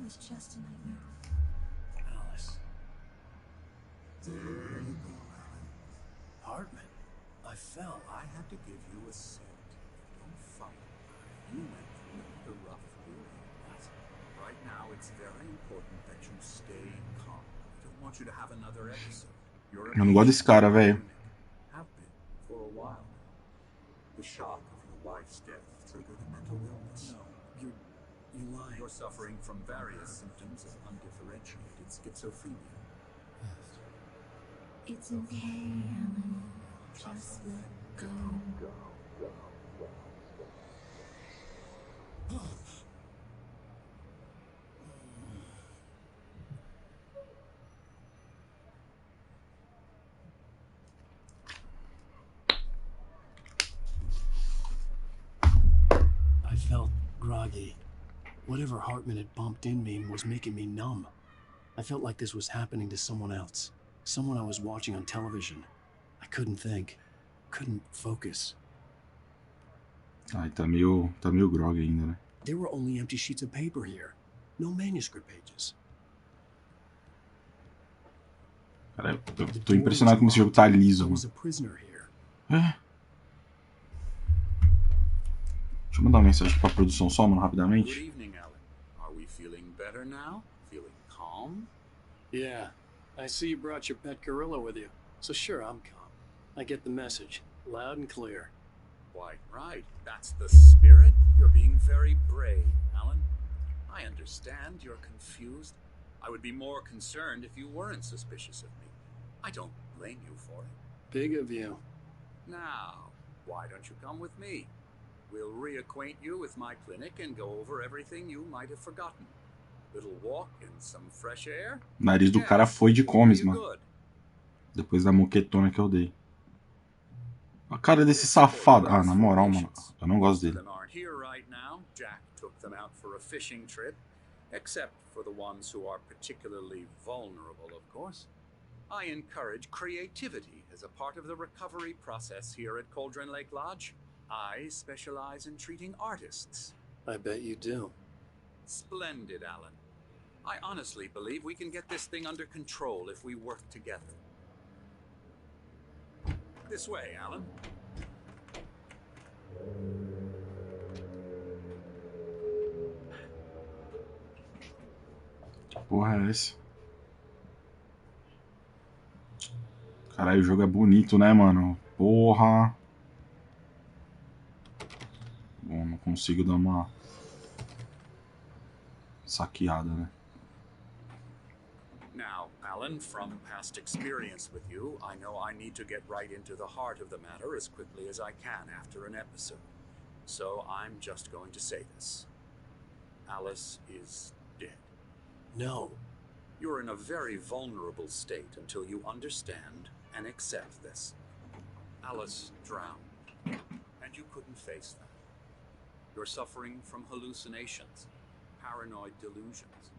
was just a nightmare. Alice. There you go, Alan. Hartman, I fell. I had to give you a set. Don't fight. You went through the rough period. Right now, it's very important that you stay calm. I don't want you to have another episode. Eu não gosto desse cara, velho. Have been for a while. The shock of your wife's death triggered a mental illness. No, you're lying. You're suffering from various symptoms of undifferentiated schizophrenia. It's okay, Alan. Just let go. I felt groggy. Whatever Hartman had bumped in me was making me numb. I felt like this was happening to someone else. Someone I was watching on television. I couldn't think. Couldn't focus. Ai, tá meio grog ainda, né? There were only empty sheets of paper here. No manuscript pages. Cara, eu tô impressionado como esse jogo tá liso. There was a prisoner here. É. Deixa eu mandar uma mensagem pra produção só, mano, rapidamente. Good evening, Alan. Are we feeling better now? Feeling calm? Yeah. I see you brought your pet gorilla with you. So sure, I'm calm. I get the message. Loud and clear. Quite right. That's the spirit. You're being very brave, Alan. I understand you're confused. I would be more concerned if you weren't suspicious of me. I don't blame you for it. Big of you. Now, why don't you come with me? We'll reacquaint you with my clinic and go over everything you might have forgotten. Little walk and some fresh air. O nariz do cara foi de comes, mano. Depois da moquetona que eu dei. A cara desse safado. Ah, na moral, mano. Eu não gosto dele. Jack took them out for a fishing trip, except for the ones who are particularly vulnerable, of course. I encourage creativity as a part of the recovery process here at Cauldron Lake Lodge. I specialize in treating artists. I bet you do. Splendid, Alan. I honestly believe we can get this thing under control if we work together. This way, Alan. Que porra é essa? Caralho, o jogo é bonito, né, mano? Porra. Bom, não consigo dar uma saqueada, né? Now, Alan, from past experience with you, I know I need to get right into the heart of the matter as quickly as I can after an episode. So I'm just going to say this. Alice is dead. No. You're in a very vulnerable state until you understand and accept this. Alice drowned, and you couldn't face that. You're suffering from hallucinations, paranoid delusions,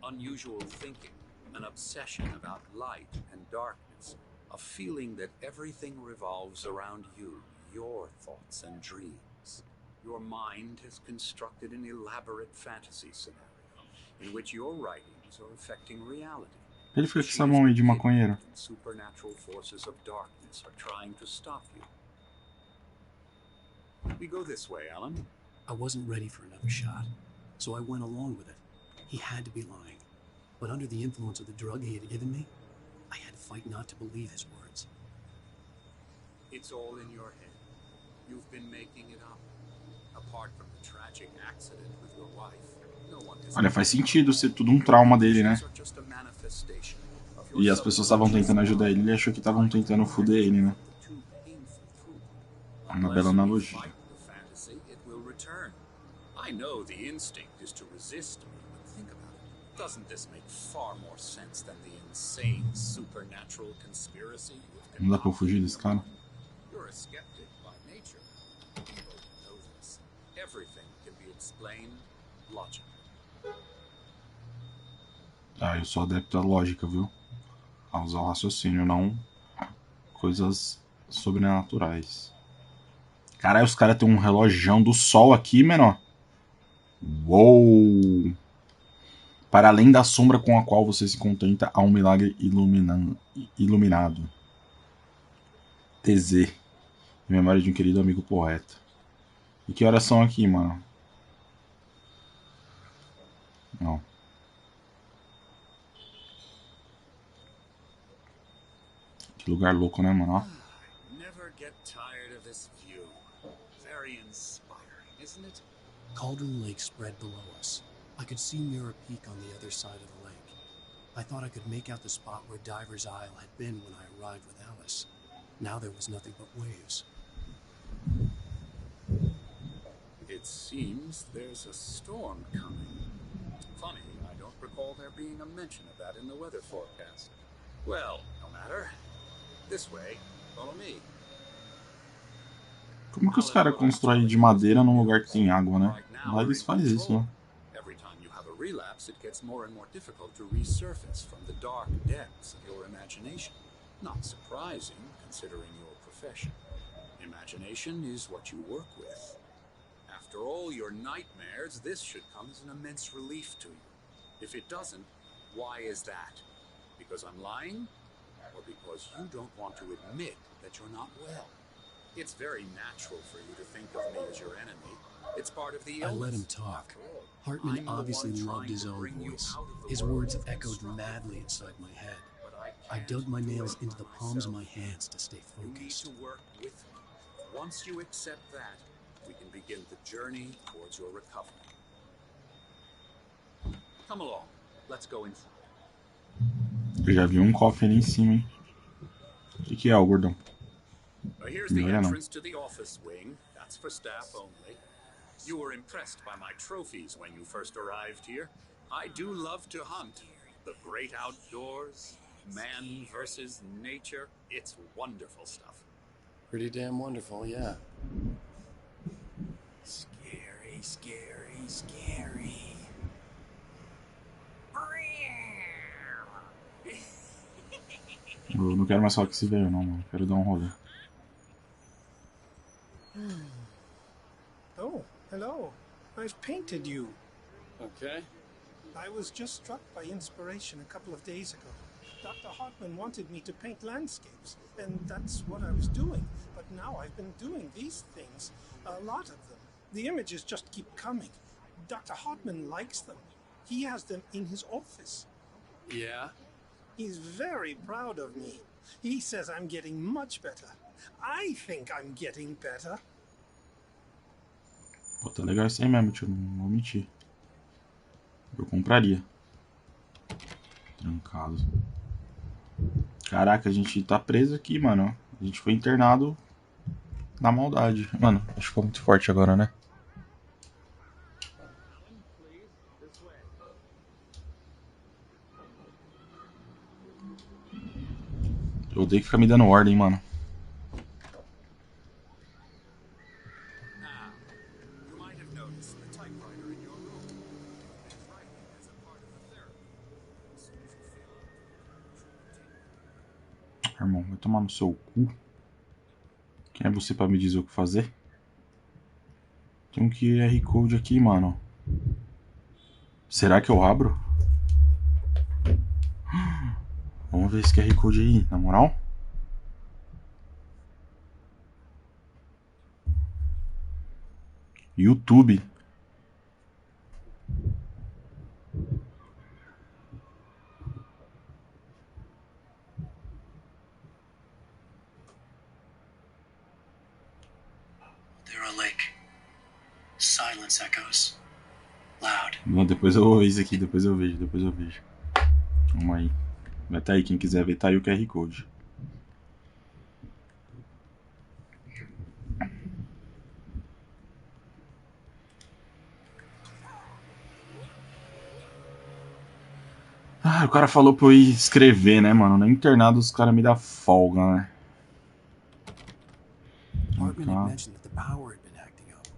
unusual thinking, an obsession about light and darkness, a feeling that everything revolves around you, your thoughts and dreams. Your mind has constructed an elaborate fantasy scenario in which your writings are affecting reality. Ele fica com essa mão aí de maconheiro. Supernatural forces of darkness are trying to stop you. We go this way, Alan. I wasn't ready for another shot, so I went along with it. He had to be lying. But under the influence of the drug he had given me, I had to fight not to believe his words. It's all in your head. You've been making it up. Apart from the tragic accident with your wife, no one has... Olha, faz sentido ser tudo um trauma dele, né? E as pessoas estavam tentando ajudar ele, ele achou que estavam tentando foder ele, né? Uma bela analogia. I know the instinct is to resist me, but think about it. Doesn't this make far more sense than the insane supernatural conspiracy you've Não dá pra eu fugir desse cara? You're a skeptic by nature. People know this. Everything can be explained logically. Ah, eu sou adepto à lógica, viu? A usar o raciocínio, não coisas sobrenaturais. Caralho, os caras têm um relógio do sol aqui, menor. Uou! Para além da sombra com a qual você se contenta, há um milagre iluminado. TZ. Em memória de um querido amigo poeta. E que horas são aqui, mano? Não. Que lugar louco, né, mano? Ó. Never get tired of this view. Very inspiring, isn't it? Cauldron Lake spread below us. I could see Mirror Peak on the other side of the lake. I thought I could make out the spot where Diver's Isle had been when I arrived with Alice. Now there was nothing but waves. It seems there's a storm coming. Funny, I don't recall there being a mention of that in the weather forecast. Well, no matter. This way, follow me. Como que os caras constroem de madeira num lugar que tem água, né? Lá eles fazem isso, né? Every time you have a relapse, it gets more and more difficult to resurface from the dark depths of your imagination. Not surprising, considering your profession. Imagination is what you work with. After all your nightmares, this should come as an immense relief to you. If it doesn't, why is that? Because I'm lying? Or because you don't want to admit that you're not well? It's very natural for you to think of me as your enemy. It's part of the illness. I let him talk. Hartman obviously loved his own voice. His words echoed madly inside my head. I dug my nails into the palms of my hands to stay You need focused. to work with me. Once you accept that, we can begin the journey towards your recovery. Come along. Let's go inside. Eu já vi um cofre ali em cima, hein? O que é, o gordão? Here's the entrance to the office wing. That's for staff only. You were impressed by my trophies when you first arrived here. I do love to hunt. The great outdoors, man versus nature. It's wonderful stuff. Pretty damn wonderful, yeah. Scary, scary, scary. Eu não quero mais falar que se veio, não, mano. Quero dar um rolê. Oh, hello. I've painted you. Okay. I was just struck by inspiration a couple of days ago. Dr. Hartman wanted me to paint landscapes, and that's what I was doing. But now I've been doing these things, a lot of them. The images just keep coming. Dr. Hartman likes them. He has them in his office. Yeah? He's very proud of me. He says I'm getting much better. I think I'm getting better. Pô, tá legal isso aí mesmo, tio. Não vou mentir. Eu compraria. Trancado. Caraca, a gente tá preso aqui, mano. A gente foi internado na maldade. Mano, acho que ficou muito forte agora, né? Eu odeio que fica me dando ordem, mano. Irmão, vai tomar no seu cu. Quem é você pra me dizer o que fazer? Tem um QR Code aqui, mano. Será que eu abro? Vamos ver esse QR Code aí, na moral. YouTube. They're a lake. Silence echoes. Loud. Não, depois eu vou ver isso aqui, depois eu vejo. Vamos aí. Vai tá aí, quem quiser ver, tá aí o QR Code. Ah, o cara falou pra eu ir escrever, né, mano? No internado os caras me dão folga, né? Hartman had mentioned that the power had been acting up.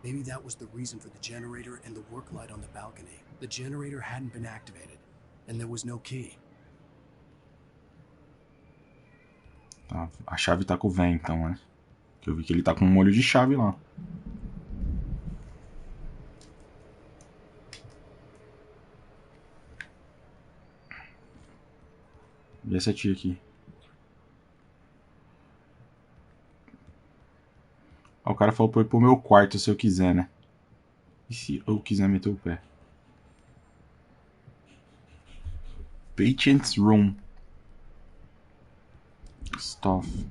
Maybe that was the reason for the generator and the work light on the balcony. The generator hadn't been activated, and there was no key. Tá, a chave tá com o véio, então, né? Que eu vi que ele tá com um molho de chave lá. E essa tia aqui? O cara falou pra eu ir pro meu quarto se eu quiser, né? E se eu quiser meter o pé? Patient's Room. Stuff.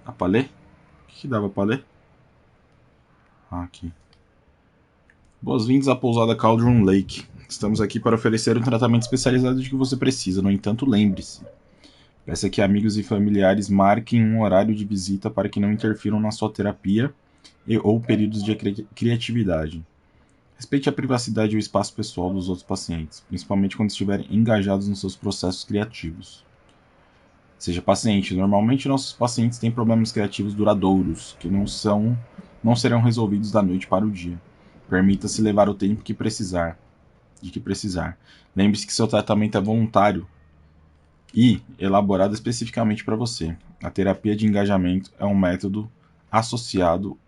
Dá pra ler? O que dava pra ler? Ah, aqui. Boas-vindas à pousada Cauldron Lake. Estamos aqui para oferecer um tratamento especializado de que você precisa. No entanto, lembre-se. Peça que amigos e familiares marquem um horário de visita para que não interfiram na sua terapia ou períodos de criatividade. Respeite a privacidade e o espaço pessoal dos outros pacientes, principalmente quando estiverem engajados nos seus processos criativos. Seja paciente. Normalmente nossos pacientes têm problemas criativos duradouros, que não serão resolvidos da noite para o dia. Permita-se levar o tempo que precisar. Lembre-se que seu tratamento é voluntário e elaborado especificamente para você. A terapia de engajamento é um método associado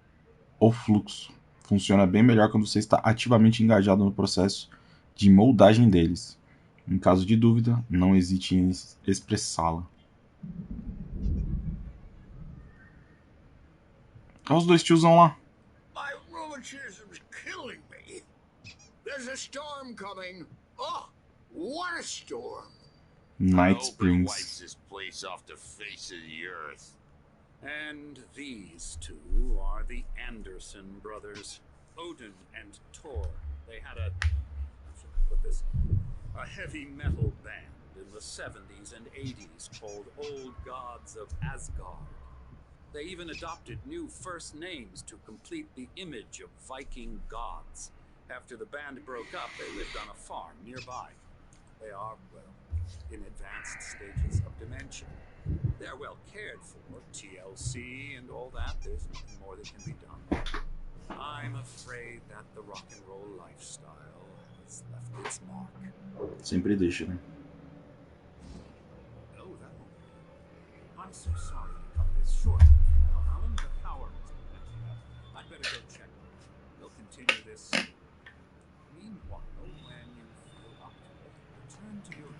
ao fluxo. Funciona bem melhor quando você está ativamente engajado no processo de moldagem deles. Em caso de dúvida, não hesite em expressá-la. Olha os dois tiozão lá. My rheumatism's killing me. There's a storm coming. Oh, what a storm. Night wipes Springs. this place off the face of the earth. And these two are the Anderson brothers, Odin and Thor. They had how should I put this? A heavy metal band in the 70s and 80s called Old Gods of Asgard. They even adopted new first names to complete the image of Viking gods. After the band broke up, they lived on a farm nearby. They are, well, in advanced stages of dementia. They're well cared for, TLC and all that. There's nothing more that can be done. I'm afraid that the rock and roll lifestyle has left its mark. Sempre deixa, né? Oh, that won't be. I'm so sorry to cut this short. Now, Alan, the power must be acting up. I'd better go check. We'll continue this. Meanwhile, when you feel up to it, return to your room.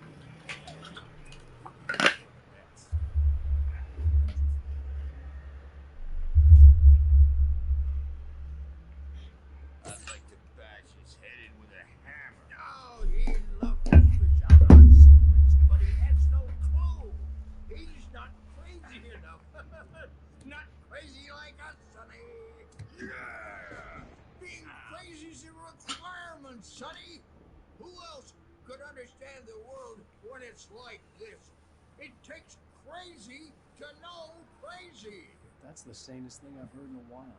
I'd like to bash his head in with a hammer. No, he'd love to fish out our secrets, but he has no clue. He's not crazy enough. Not crazy like us, Sonny. Yeah. Being crazy's a requirement, Sonny. Who else could understand the world when it's like this? It takes crazy to know crazy. That's the sanest thing I've heard in a while.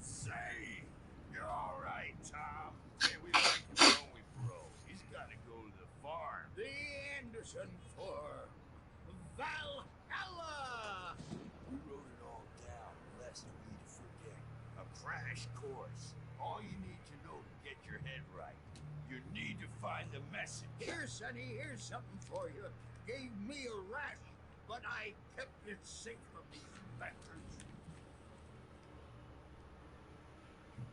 Say, you're all right, Tom. Yeah, we like him, don't we, bro? He's got to go to the farm. The Anderson for Valhalla. We wrote it all down, lest we forget. A crash course. All you need to know to get your head right. You need to find the message. Here, Sonny, here's something for you. Gave me a rash, but I kept it safe from these bastards.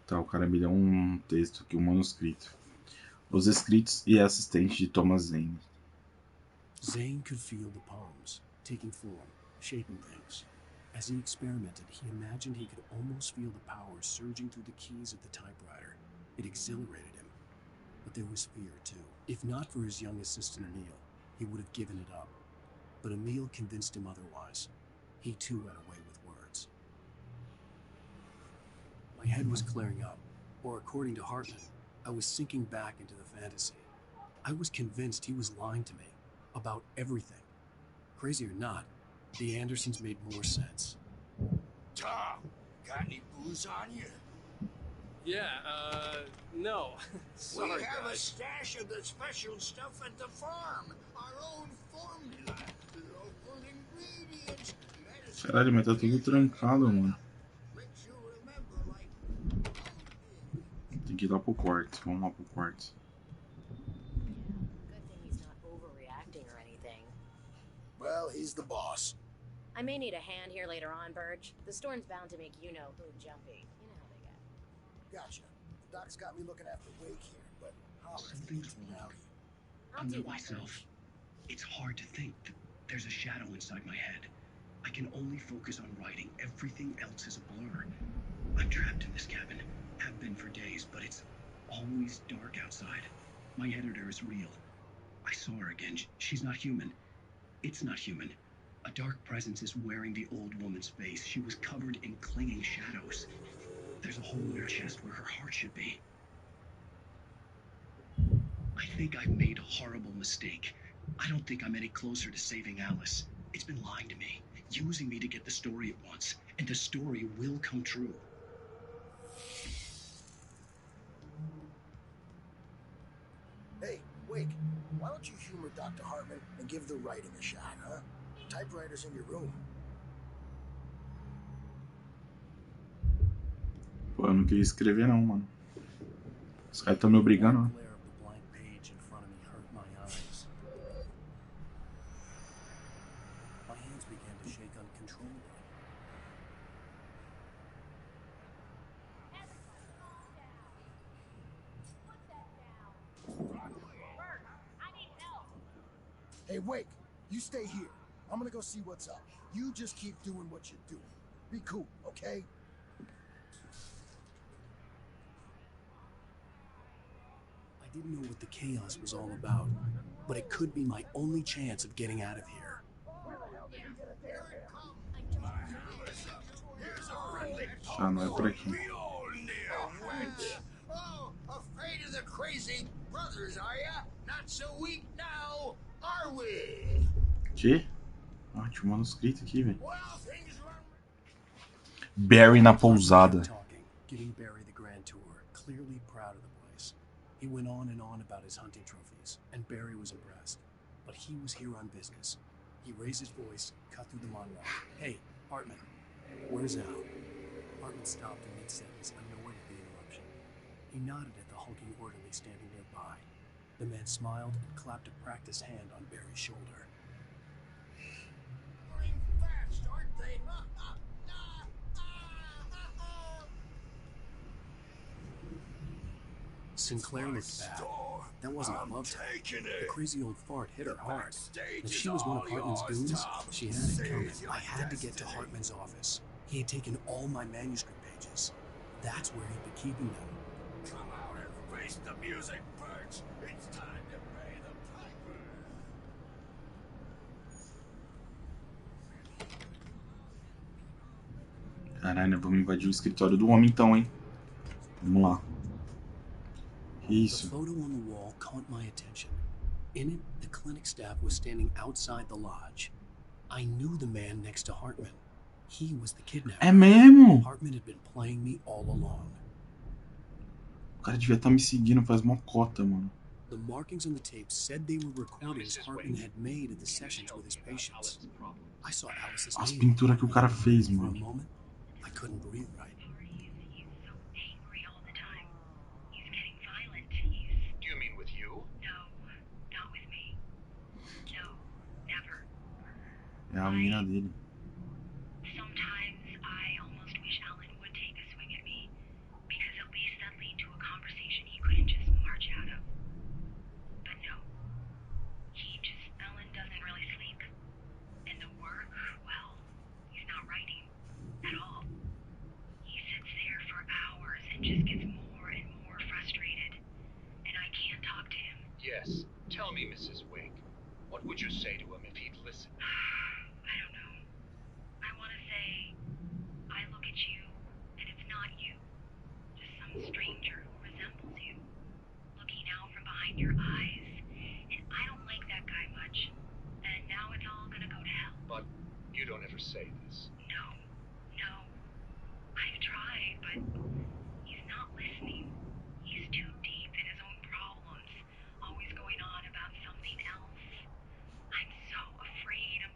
Tá, o cara me deu um texto aqui, um manuscrito. Os escritos e assistente de Thomas Zane. Zane could feel the poems, taking form, shaping things. As he experimented, he imagined he could almost feel the power surging through the keys of the typewriter. It exhilarated him. But there was fear, too. If not for his young assistant, Emil, he would have given it up. But Emil convinced him otherwise. He, too, had a way with words. My head was clearing up, or according to Hartman, I was sinking back into the fantasy. I was convinced he was lying to me about everything. Crazy or not, the Andersons made more sense. Tom, got any booze on you? Yeah, no. Sorry, we have a guys. stash of the special stuff at the farm. Our own formula. Local ingredients. Caralho, mas tá tudo trancado, mano. Makes you remember like... Tem que ir lá pro quarto. Vamos lá pro quarto. Good thing he's not overreacting or anything. Well, he's the boss. I I may need a hand here later on, Burge. The storm's bound to make you-know-who jumpy. You know how they get. Gotcha. The doc's got me looking after Wake here, but Something's wrong. I'll I'm do not that, myself. Burge. It's hard to think. There's a shadow inside my head. I can only focus on writing. Everything else is a blur. I'm trapped in this cabin. Have been for days, but it's always dark outside. My editor is real. I saw her again. She's not human. It's not human. A dark presence is wearing the old woman's face. She was covered in clinging shadows. There's a hole in her chest where her heart should be. I think I've made a horrible mistake. I don't think I'm any closer to saving Alice. It's been lying to me, using me to get the story it wants, and the story will come true. Hey, Wake, why don't you humor Dr. Hartman and give the writing a shot, huh? Typewriter's in your room. Pô, eu não queria escrever não, mano. Os caras estão me obrigando, ó. The glare of the blank page in front of me hurt my eyes. My hands began to shake uncontrollably. Hey, Wake, you stay here. I'm gonna go see what's up. You just keep doing what you're doing. Be cool, okay? I didn't know what the chaos was all about, but it could be my only chance of getting out of here. Já não é por aqui. Oh, afraid of the crazy brothers, are ya? Not so weak now, are we? Que? Ah, tinha um manuscrito aqui, velho. Well, things run. Barry na pousada. Talking, giving Barry the grand tour, clearly proud of the place. He went on and on about his hunting trophies, and Barry was impressed. But he was here on business. He raised his voice, cut through the monologue. Hey, Hartman, where's Al? Hartman stopped in mid-sentence, annoyed at the interruption. He nodded at the hulking orderly standing nearby. The man smiled and clapped a practiced hand on Barry's shoulder. Running fast, aren't they? Sinclair looked bad. That wasn't a love tap. The crazy old fart hit her hard. If she was one of Hartman's goons, she had it coming. I had to get to Hartman's office. He had taken all my manuscript pages. That's where he'd be keeping them. Come out and face the music, Birch. It's time to pay the piper. Caralho, vamos invadir o escritório do homem então, hein? Vamos lá. The Isso. photo on the wall caught my attention. In it, the clinic staff was standing outside the lodge. I knew the man next to Hartman. He was the kidnapper. É mesmo? Hartman had been playing me all along. O cara devia estar me seguindo faz mó cota, mano. The markings on the tape said they were recordings Hartman had made at the sessions with his patients. I saw Alice's As name. pinturas que o cara fez, For a mano. moment, I couldn't breathe right. He's so angry all the time. He's getting violent. Do you mean with you? No, not with me. No, never. É a mina dele. Sometimes I almost wish Alan would take a swing at me, because at least that'd lead to a conversation he couldn't just march out of. But no. Alan doesn't really sleep. And the work, well, he's not writing at all. He sits there for hours and just gets more and more frustrated. And I can't talk to him. Yes. Tell me, Mrs. Wake. What would you say to him if he'd listen? I don't know. I want to say, I look at you, and it's not you. Just some stranger who resembles you. Looking out from behind your eyes. And I don't like that guy much. And now it's all gonna go to hell. But you don't ever say this. No. I've tried, but he's not listening. He's too deep in his own problems. Always going on about something else. I'm so afraid I'm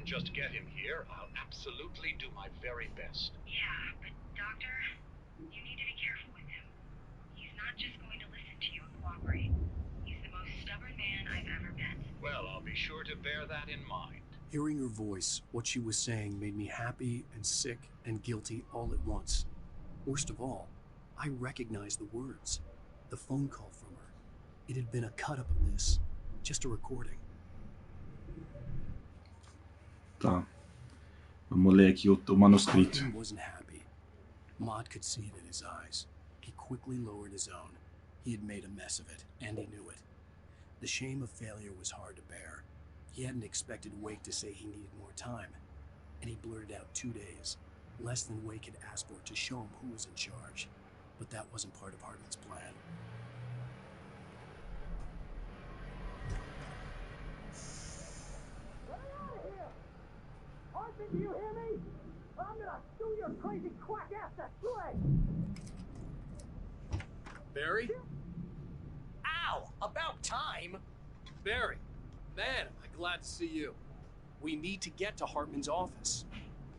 can just get him here, I'll absolutely do my very best. Yeah, but Doctor, you need to be careful with him. He's not just going to listen to you and cooperate. He's the most stubborn man I've ever met. Well, I'll be sure to bear that in mind. Hearing her voice, what she was saying made me happy and sick and guilty all at once. Worst of all, I recognized the words. The phone call from her. It had been a cut-up of this. Just a recording. Tá. Vamos ler aqui o manuscrito. He wasn't happy. Maud could see it in his eyes. He quickly lowered his own. He had made a mess of it, and he knew it. The shame of failure was hard to bear. He hadn't expected Wake to say he needed more time, and he blurted out 2 days, less than Wake had asked for, to show him who was in charge. But that wasn't part of Hartman's plan. Hartman, do you hear me? I'm gonna sue your crazy quack ass to slay! Barry? Ow! About time! Barry, man, am I glad to see you. We need to get to Hartman's office.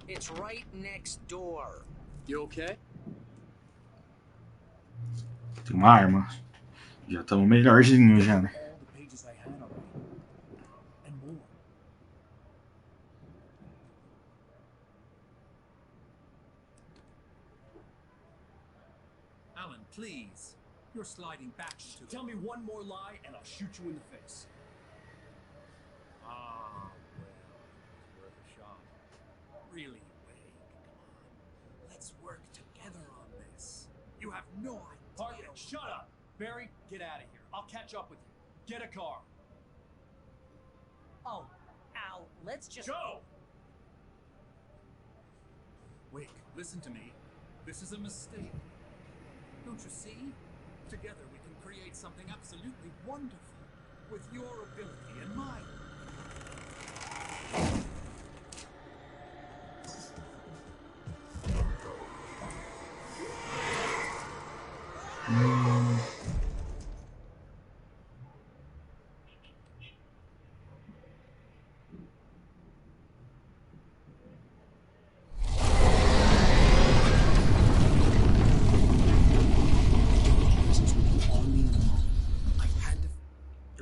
It's right next door. You okay? Tem uma arma. Já estamos melhorzinho já, né? All the pages I had already. And more. Alan, please. You're sliding back into Tell me one more lie and I'll shoot you in the face. Ah, well, it was worth a shot. Really, Wake, come on. Let's work together on this. You have no idea. Hartman, shut up! Barry, get out of here. I'll catch up with you. Get a car. Oh, Al, let's just... Go! Wake, listen to me. This is a mistake. Don't you see? Together we can create something absolutely wonderful. With your ability and mine.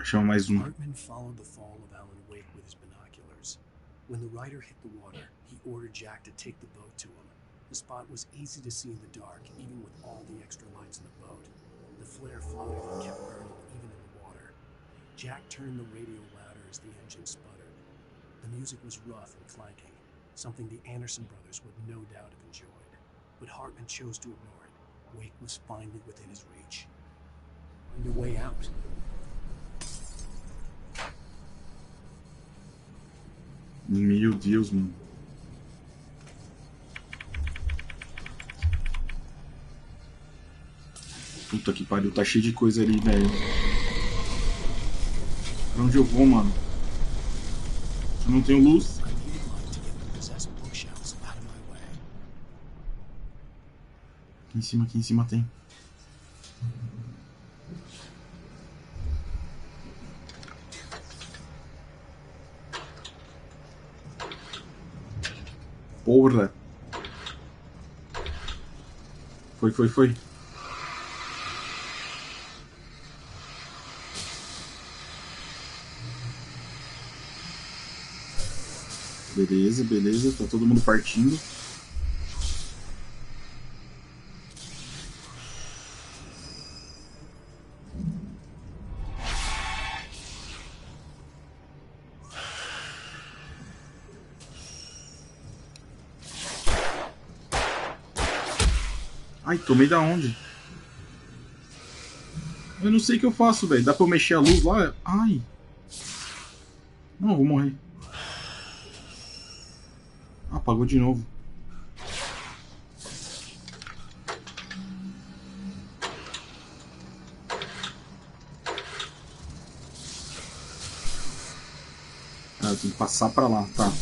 Chama mais um. Hartman followed the fall of Alan Wake with his binoculars. When the rider hit the water, he ordered Jack to take the boat to him. The spot was easy to see in the dark, even with all the extra lights in the boat. The flare floated and kept burning, even in the water. Jack turned the radio louder as the engine sputtered. The music was rough and clanking, something the Anderson brothers would no doubt have enjoyed. But Hartman chose to ignore it. Wake was finally within his reach. Find a way out. Meu Deus, mano. Puta que pariu, tá cheio de coisa ali, velho. Pra onde eu vou, mano? Eu não tenho luz. Aqui em cima tem. Porra! Foi. Beleza, tá todo mundo partindo. Ai, tomei da onde? Eu não sei o que eu faço, velho. Dá pra eu mexer a luz lá? Ai. Não, eu vou morrer. Apagou de novo. Ah, eu tenho que passar pra lá, tá.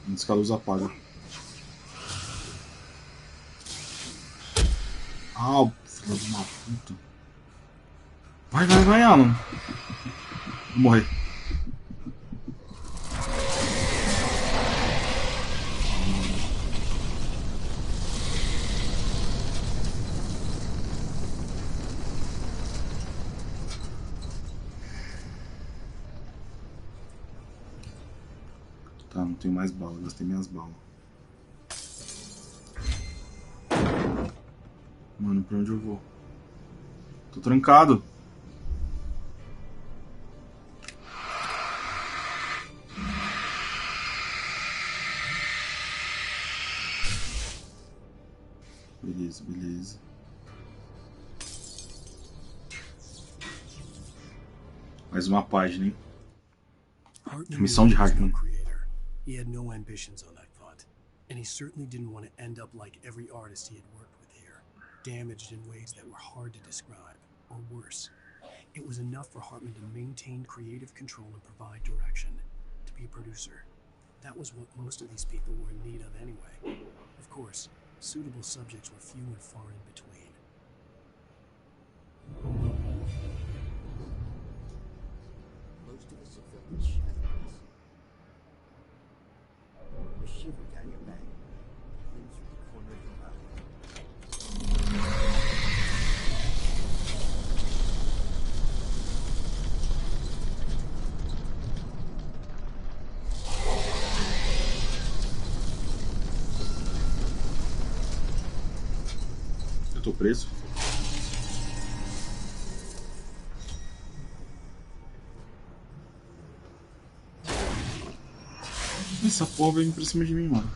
Antes que a luz apaga. Ah, filho de uma puta. Vai, Alan. Vou morrer. não tenho mais bala, gastei minhas balas. Mano, pra onde eu vou? Tô trancado. Beleza, beleza. Mais uma página, hein? Missão de Hartman. He had no ambitions on that thought, and he certainly didn't want to end up like every artist he had worked with here, damaged in ways that were hard to describe, or worse. It was enough for Hartman to maintain creative control and provide direction, to be a producer. That was what most of these people were in need of anyway. Of course, suitable subjects were few and far in between. Most of us have felt the shadows. A shiver down your back, then through the corner of your mouth. Eu tô preso. Essa porra veio pra cima de mim, mano.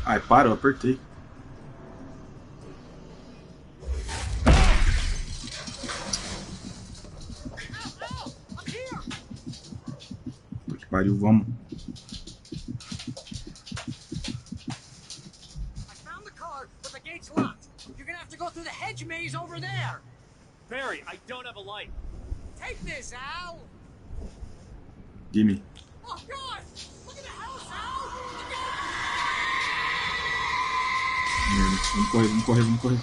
Ai, para, eu apertei. Puta que pariu, vamos. I found the car, but the gate's locked. You're gonna have to go through the hedge maze over there. Barry, I don't have a light. Take this, Al. Gimme. Oh God! Look at the house, Al. Look at Merda, vamos correr, vamos correr, vamos correr.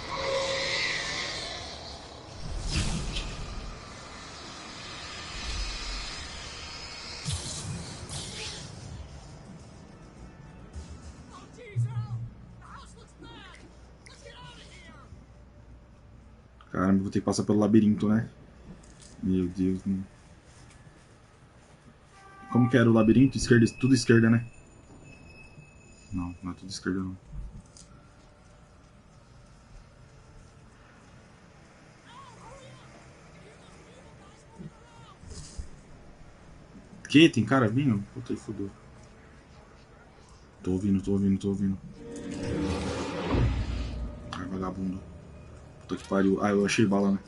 Oh, geez, Al. The house looks bad. Let's get out of here. Caramba, vou ter que passar pelo labirinto, né? Meu Deus, mano. Como que era o labirinto? Esquerda, tudo esquerda, né? Não, não é tudo esquerda, não. Que? Tem cara vindo? Puta, aí fodeu. Tô ouvindo, tô ouvindo, tô ouvindo. Ai, vagabundo. Puta que pariu. Ah, eu achei bala, né?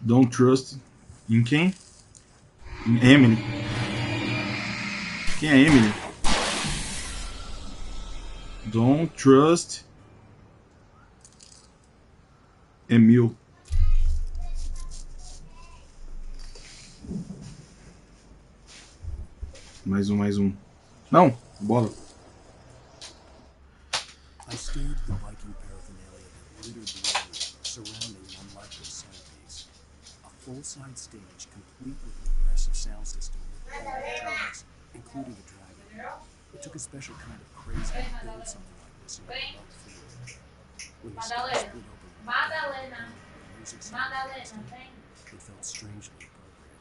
Don't trust. Em quem? Em Emily. Quem é Emily? Don't trust Emil. Mais um, mais um. Não, bola. I stared at the Viking paraphernalia that littered the area surrounding an unlikely centerpiece. A full-side stage complete with an impressive sound system with all instruments, including a dragon. It took a special kind of crazy to build something like this in a remote field. When the sky split open and the music sounded, it felt strangely appropriate.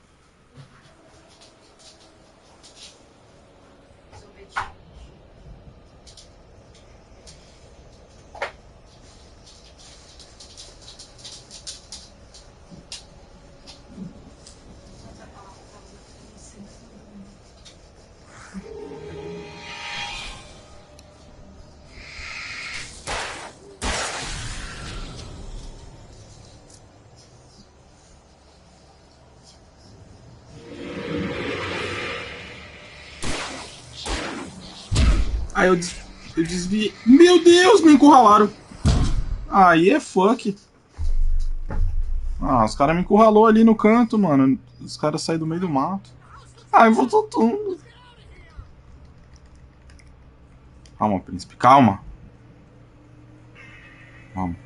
Aí eu desviei. Meu Deus, me encurralaram. Aí é fuck. Ah, os caras me encurralou ali no canto, mano. Os caras saíram do meio do mato. Ai, voltou tudo. Calma, príncipe, calma. Vamos.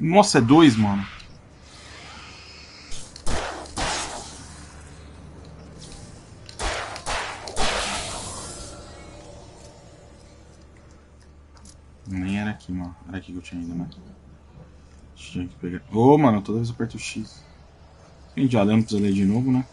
Nossa, é 2, mano. Nem era aqui, mano. Era aqui que eu tinha ido, né? Tinha que pegar. Ô, mano, toda vez eu aperto o X. Quem já leu, não precisa ler de novo, né?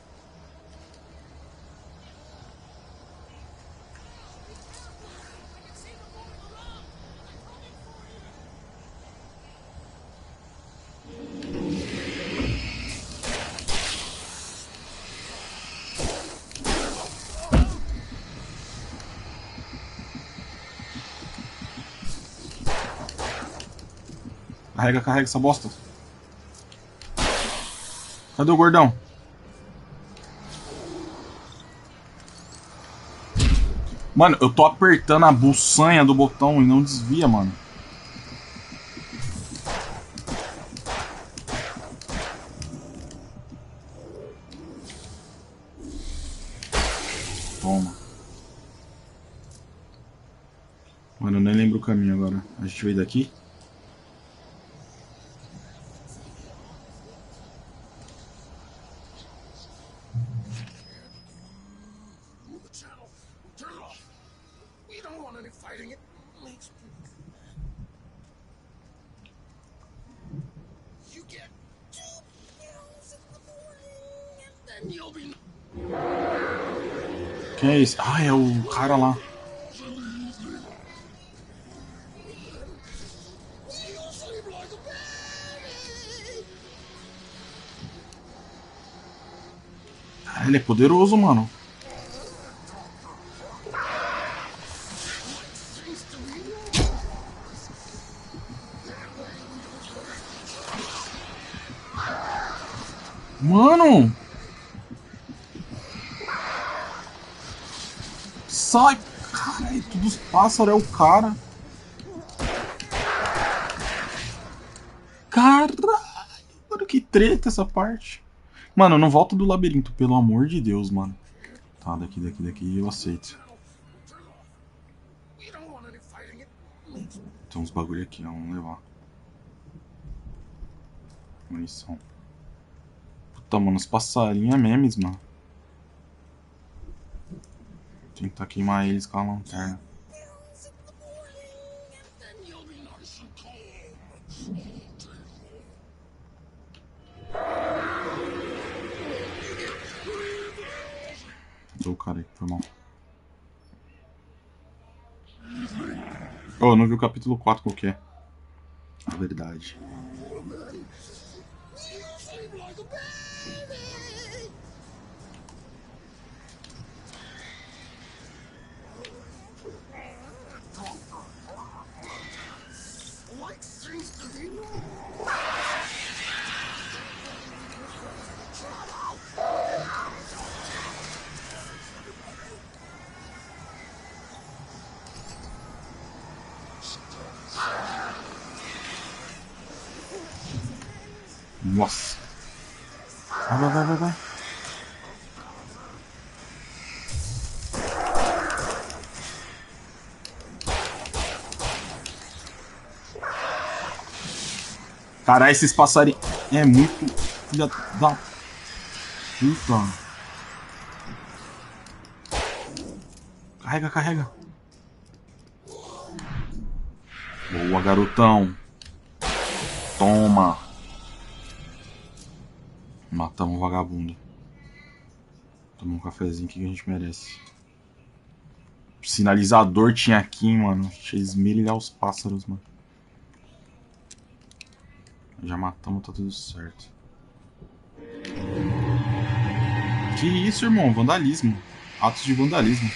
Carrega, carrega essa bosta. Cadê o gordão? Mano, eu tô apertando a buçanha do botão e não desvia, mano. Toma. Mano, eu nem lembro o caminho agora. A gente veio daqui? Quem é esse? Ah, é o cara lá. Cara, ele é poderoso, mano. Mano! Sai! Caralho, tudo os pássaros é o cara. Caralho! Mano, que treta essa parte. Mano, não volta do labirinto, pelo amor de Deus, mano. Tá, daqui eu aceito. Tem uns bagulho aqui, ó, vamos levar. Munição. Puta, mano, os passarinhos é memes, mano. Tentar queimar eles com a lanterna. Deu o cara aí, foi mal. Oh, não vi o capítulo 4 qual que é. A verdade. Nossa. Vai. Caralho, esses passarinhos. É muito filha da puta. Carrega. Boa, garotão. Toma. Matamos um vagabundo. Toma um cafezinho que a gente merece. O sinalizador tinha aqui, mano. Deixa eu esmerilhar os pássaros, mano. Já matamos, tá tudo certo. Que isso, irmão? Vandalismo. Atos de vandalismo.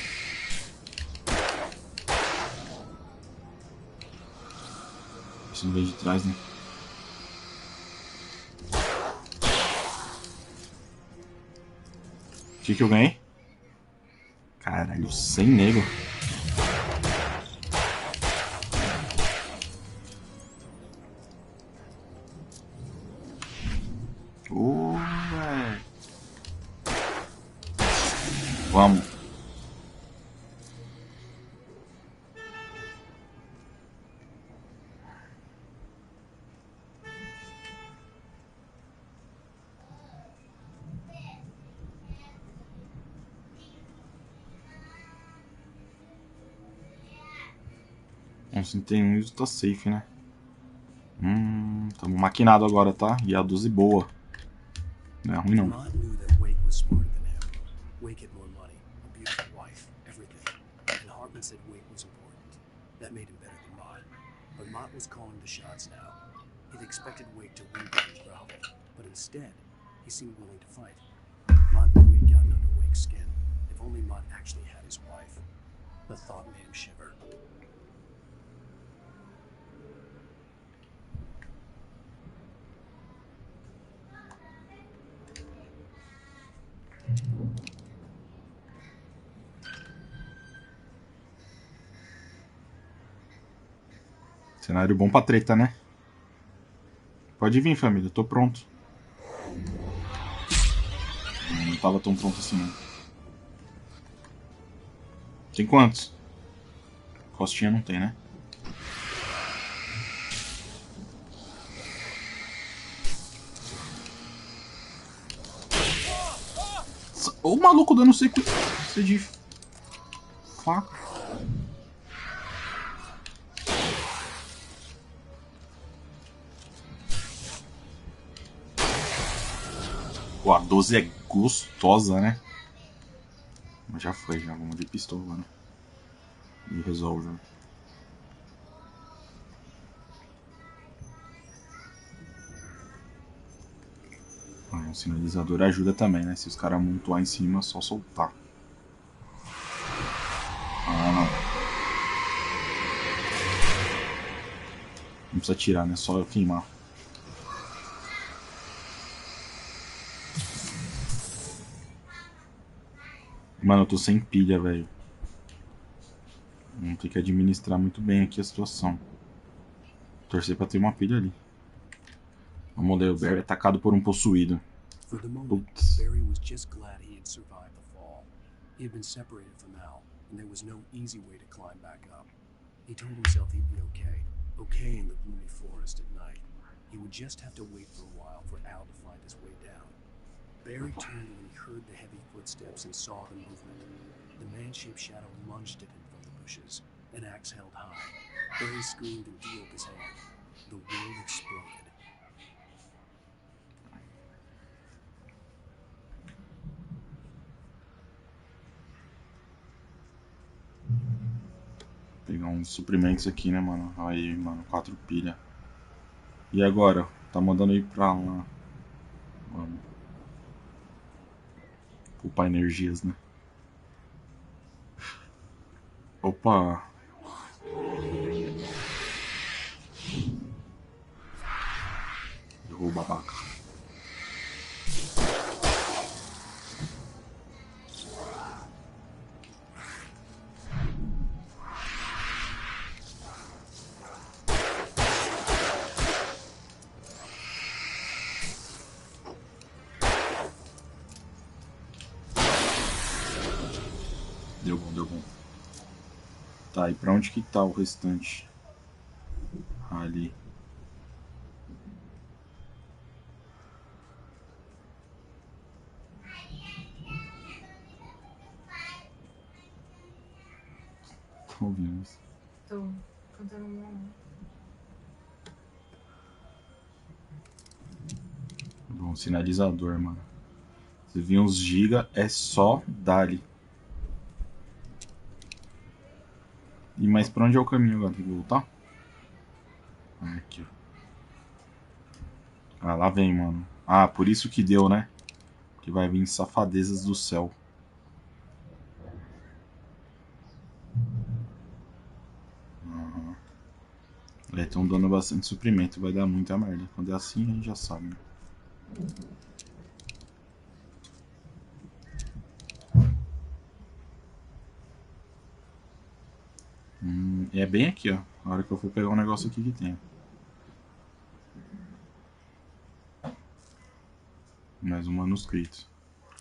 vez de trás, né? O que eu ganhei? Caralho, 100 nego. Velho. Vamos. Nossa, tem um tá safe, né? Tamo maquinado agora, tá? E a 12 boa. Não é ruim, não. Mott knew that Wake was smarter than him. Wake had more money, a beautiful wife, everything. And Hartman said Wake was important. That made him better than Mott. But Mott was calling the shots now. He'd expected Wake to whimper and grovel, but instead, he seemed willing to fight. Mott knew he'd gotten under Wake's skin. If only Mott actually had his wife. The thought made him shiver. Cenário bom pra treta, né? Pode vir, família, tô pronto. Não tava tão pronto assim, não. Tem quantos? Costinha não tem, né? O maluco dando sequência de faca. Pô, a 12 é gostosa, né? Mas já foi, já. Vamos de pistola, né? E resolve. O sinalizador ajuda também, né? Se os caras amontoar em cima, é só soltar. Ah, não. Não precisa tirar, né? Só queimar. Mano, eu tô sem pilha, velho. Vamos ter que administrar muito bem aqui a situação. Torcer pra ter uma pilha ali. Vamos ler, o Barry é atacado por um possuído. For the moment, Barry was just glad he had survived the fall. He had been separated from Al, and there was no easy way to climb back up. He told himself he'd be okay. Okay in the gloomy forest at night. He would just have to wait for a while for Al to find his way down. Barry turned when he heard the heavy footsteps and saw the movement. The man-shaped shadow lunged at him from the bushes, an axe held high. Barry screamed and threw up his hand. The world exploded. Vou pegar uns suprimentos aqui, né, mano? Aí, mano, 4 pilhas. E agora? Tá mandando ir pra lá. Vamos. Poupar energias, né? Opa! Errou o babaca. Deu bom, deu bom. Tá, e pra onde que tá o restante? Ali. Tô ouvindo isso. Tô cantando um. Bom, sinalizador, mano. Se vir uns giga, é só dali. E mais pra onde é o caminho agora? Tem que voltar? Aqui, ó. Ah, lá vem, mano. Ah, por isso que deu, né? Que vai vir safadezas do céu. Uhum. Estão dando bastante suprimento, vai dar muita merda. Quando é assim, a gente já sabe. Né? É bem aqui, ó. A hora que eu for pegar um negócio aqui que tem. Mais um manuscrito.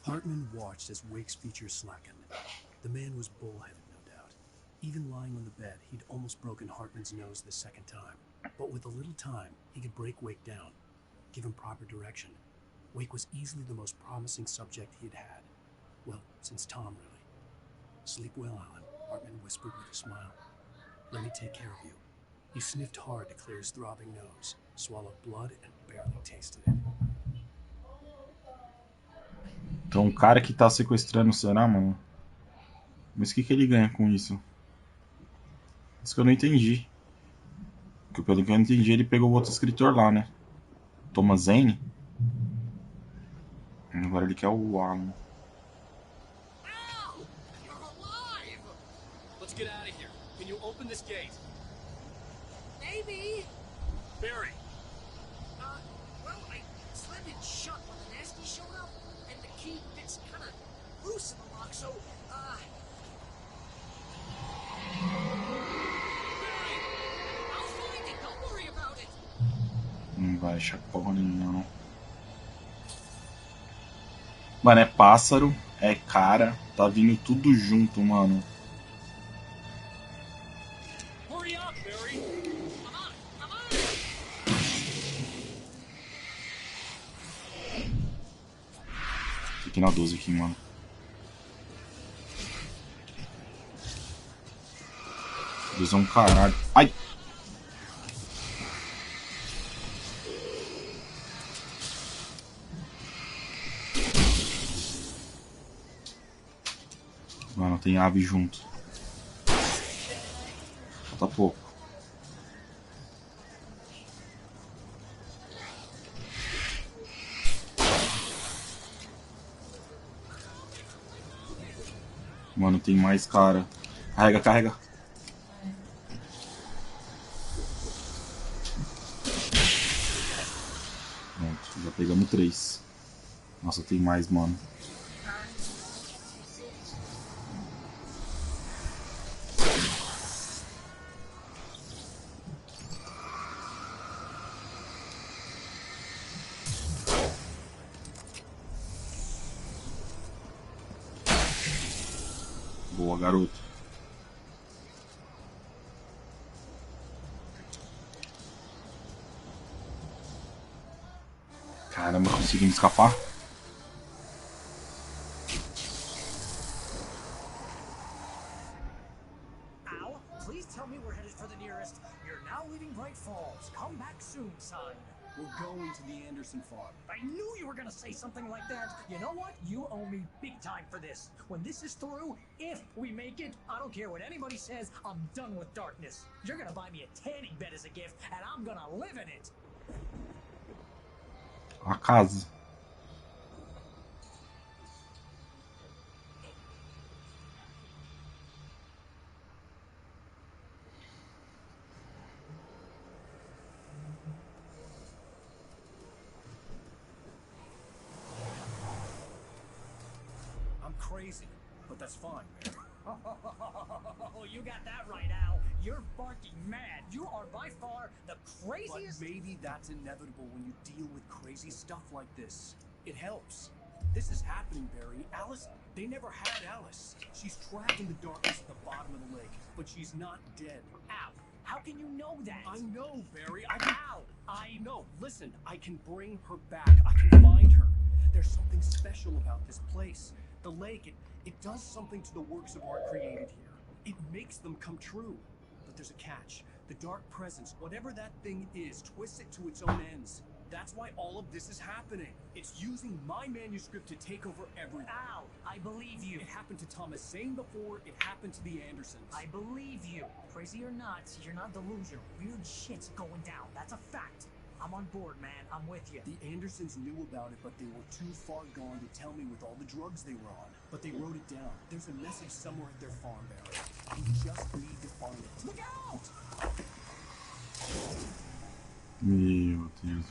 Hartman watched as Wake's features slackened. The man was bullheaded, no doubt. Even lying on the bed, he'd almost broken Hartman's nose the second time. But with a little time, he could break Wake down, give him proper direction. Wake was easily the most promising subject he'd had. Well, since Tom, really. Sleep well, Alan, Hartman whispered with a smile. Let me take care of you. He sniffed hard to clear his throbbing nose, swallowed blood, and barely tasted it. Então o cara que tá sequestrando, será, mano? Mas o que ele ganha com isso? Isso que eu não entendi. Porque pelo que eu entendi, ele pegou o outro escritor lá, né? Caiosannn. Agora ele quer o Alan. Let's get out of here. Can you open this gate? Maybe. Barry. Well, I slammed it shut when the nasty showed up, and the key fits kind of loose in the lock, so, Barry, I'll find it. Don't worry about it. Não vai achar porra nenhuma, não. Mano, é pássaro, é cara, tá vindo tudo junto, mano. Hurry up, Barry. Come on, come on. Fiquei na 12 aqui, mano. Deus é um caralho. Ai! Mano, tem ave junto. Falta pouco. Mano, tem mais cara. Carrega, carrega. Pronto, já pegamos 3. Nossa, tem mais, mano. Boa, garoto. Caramba, conseguimos escapar? Al, please tell me we're headed for the nearest. You're now leaving Bright Falls. Come back soon, sign. We're going to the Anderson farm. I knew you were gonna say something like that. You know what? You owe me big time for this. When this is through, if we make it, I don't care what anybody says, I'm done with darkness. You're gonna buy me a tanning bed as a gift, and I'm gonna live in it. A casa. Crazy, but that's fine, man. Oh, you got that right, Al. You're barking mad. You are by far the craziest. But maybe that's inevitable when you deal with crazy stuff like this. It helps. This is happening, Barry. Alice, they never had Alice. She's trapped in the darkness at the bottom of the lake, but she's not dead. Al, how can you know that? I know, Barry. I know. Listen, I can bring her back. I can find her. There's something special about this place. The lake, it does something to the works of art created here. It makes them come true. But there's a catch. The dark presence, whatever that thing is, twists it to its own ends. That's why all of this is happening. It's using my manuscript to take over everything. Al, I believe you. It happened to Caiosannn before, it happened to the Andersons. I believe you. Crazy or not, you're not delusional. Weird shit's going down. That's a fact. I'm on board, man. I'm with you. The Andersons knew about it, but they were too far gone to tell me with all the drugs they were on. But they wrote it down. There's a message somewhere at their farm, Barry. We just need to find it. Look out! Meu Deus.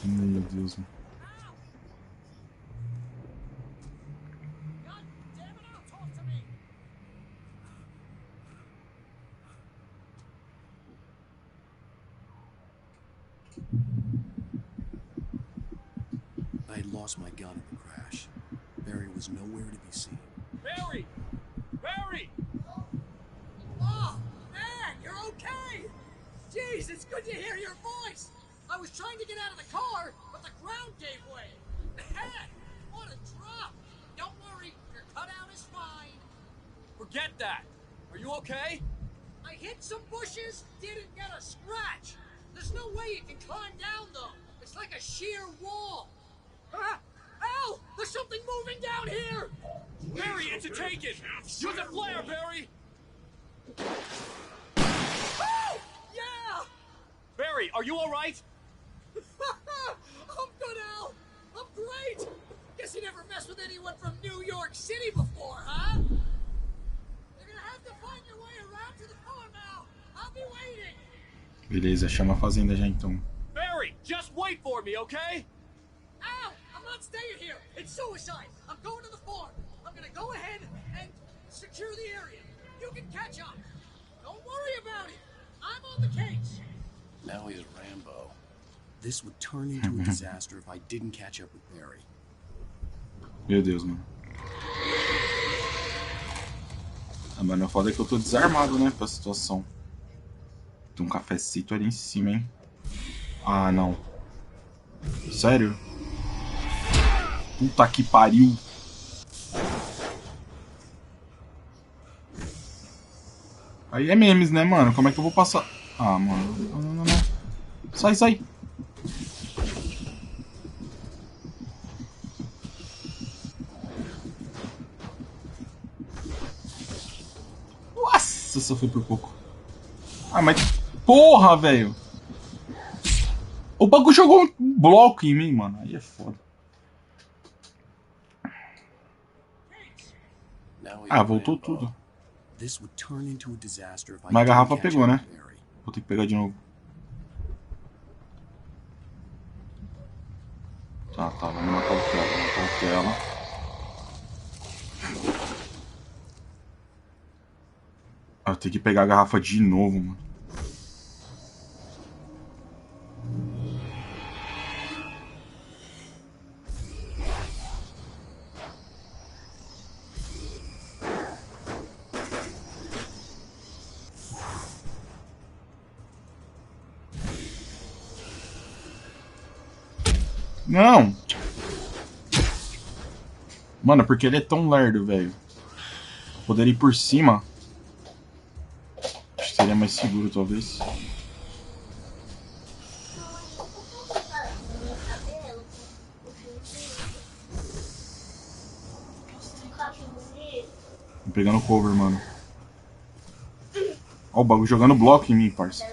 Meu Deus. I had lost my gun in the crash. Barry was nowhere to be seen. Barry! Barry! Oh, man, you're okay! Jeez, it's good to hear your voice! I was trying to get out of the car, but the ground gave way. Man, what a drop! Don't worry, your cutout is fine. Forget that! Are you okay? I hit some bushes, didn't get a scratch. There's no way you can climb down, though. It's like a sheer wall. Ah! Al! There's something moving down here! Barry, it's a taken! Use a flare, Barry! Oh! Yeah! Barry, are you alright? I'm good, Al! I'm great! Guess you never messed with anyone from New York City before, huh? You're gonna have to find your way around to the farm, Al! I'll be waiting! Beleza, chama a fazenda já então. Barry, just wait for me, okay? Al! I'm not staying here! It's suicide! I'm going to the farm! I'm gonna go ahead and secure the area. You can catch up. Don't worry about it. I'm on the case. Now he's Rambo. This would turn into a disaster if I didn't catch up with Barry. Meu Deus, mano. Ah, mano, o foda é que eu tô desarmado, né, pra situação. Tem um cafecito ali em cima, hein. Ah, não. Sério? Puta que pariu. Aí é memes, né, mano? Como é que eu vou passar? Ah, mano. Não. Sai, sai. Nossa, só foi por pouco. Ah, mas... Porra, velho. O bagulho jogou um bloco em mim, mano. Aí é foda. Ah, voltou tudo. Mas a garrafa pegou, né? Vou ter que pegar de novo. Tá, vamos na cautela, Ah, eu tenho que pegar a garrafa de novo, mano. Não! Mano, porque ele é tão lerdo, velho. Poderia ir por cima. Acho que seria mais seguro, talvez. Tô pegando cover, mano. Ó, o bagulho jogando bloco em mim, parça.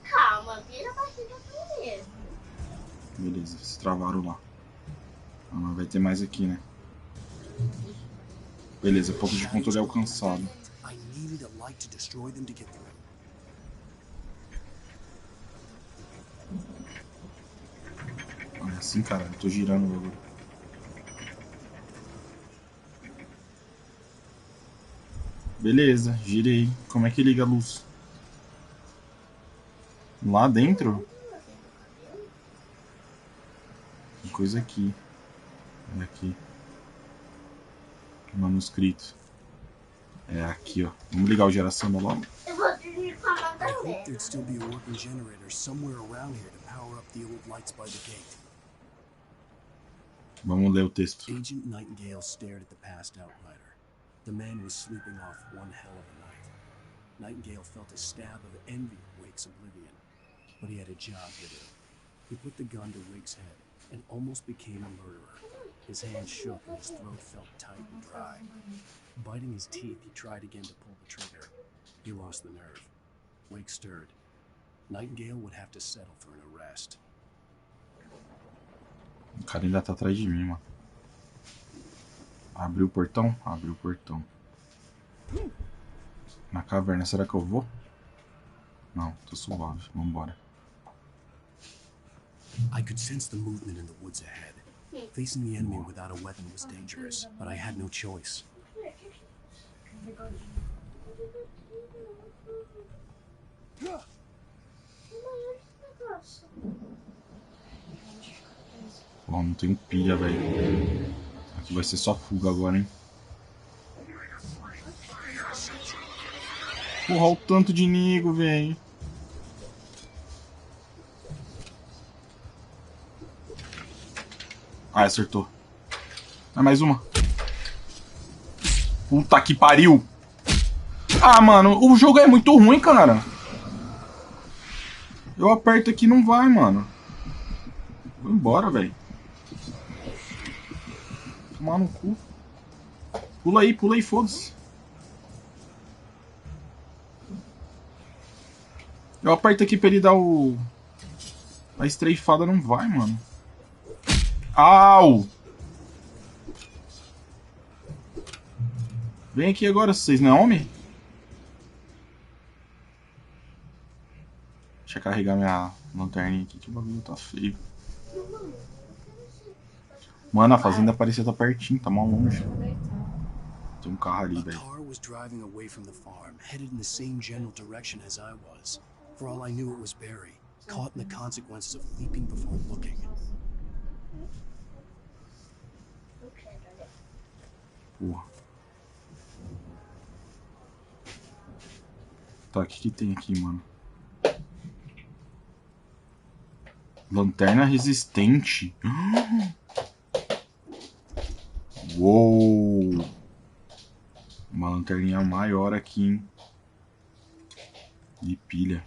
Calma, vira a partida primeiro. Beleza, se travaram lá. Ah, mas vai ter mais aqui, né? Beleza, ponto de controle alcançado. Olha assim, cara, eu tô girando o bagulho. Beleza, girei. Como é que liga a luz? Lá dentro? Tem coisa aqui. Olha aqui. Manuscrito. É aqui, ó. Vamos ligar o geração logo. Eu vou dormir com a mão da I hoped there'd still be a working generator somewhere around here to power up the old lights by the gate. Vamos ler o texto. Agent Nightingale stared at the passed out rider. The man was sleeping off one hell of a night. Nightingale felt a stab of envy at Wake's oblivion, but he had a job to do. He put the gun to Wake's head and almost became a murderer. His hands shook and his throat felt tight and dry. Biting his teeth, he tried again to pull the trigger. He lost the nerve. Wake stirred. Nightingale would have to settle for an arrest. O cara ainda tá atrás de mim, mano. Abriu o portão? Abriu o portão. Na caverna, será que eu vou? Não, tô suave. Vambora. I could sense the movement in the woods ahead. Facing the enemy without a weapon was dangerous, but I had no choice. Bom, não tenho pilha, velho. Aqui vai ser só fuga agora, hein? Porra, olha o tanto de nego, velho. Ah, acertou. Ah, mais uma. Puta que pariu. Ah, mano, o jogo é muito ruim, cara. Eu aperto aqui e não vai, mano. Vou embora, velho. Tomar no cu. Pula aí, foda-se. Eu aperto aqui pra ele dar o... A estreifada não vai, mano. Au! Vem aqui agora, vocês não é homem? Deixa eu carregar minha lanterninha aqui, que o bagulho tá feio. Mano, a fazenda parecia estar pertinho, tá mal longe. Tem um carro ali, velho. A car was driving away from the farm, headed in the same general direction as I was. For all I knew, it was Barry, caught in the consequences of leaping before looking. Porra. Tá, o que tem aqui, mano? Lanterna resistente. Uou! Uma lanterninha maior aqui, hein? De pilha.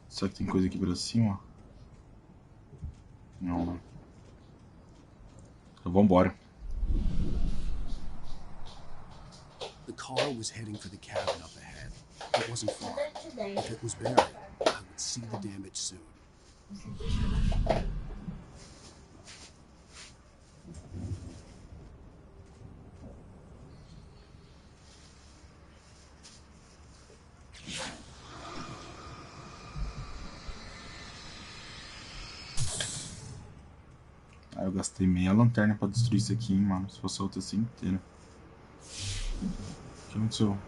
Será que tem coisa aqui pra cima? Não, né? Então vambora. The car was heading for the cabin up ahead. It wasn't far. If it was Barry, I would see the damage soon. Ah, eu gastei meia lanterna pra destruir isso aqui, hein, mano. Se fosse a outra assim inteira. O que aconteceu?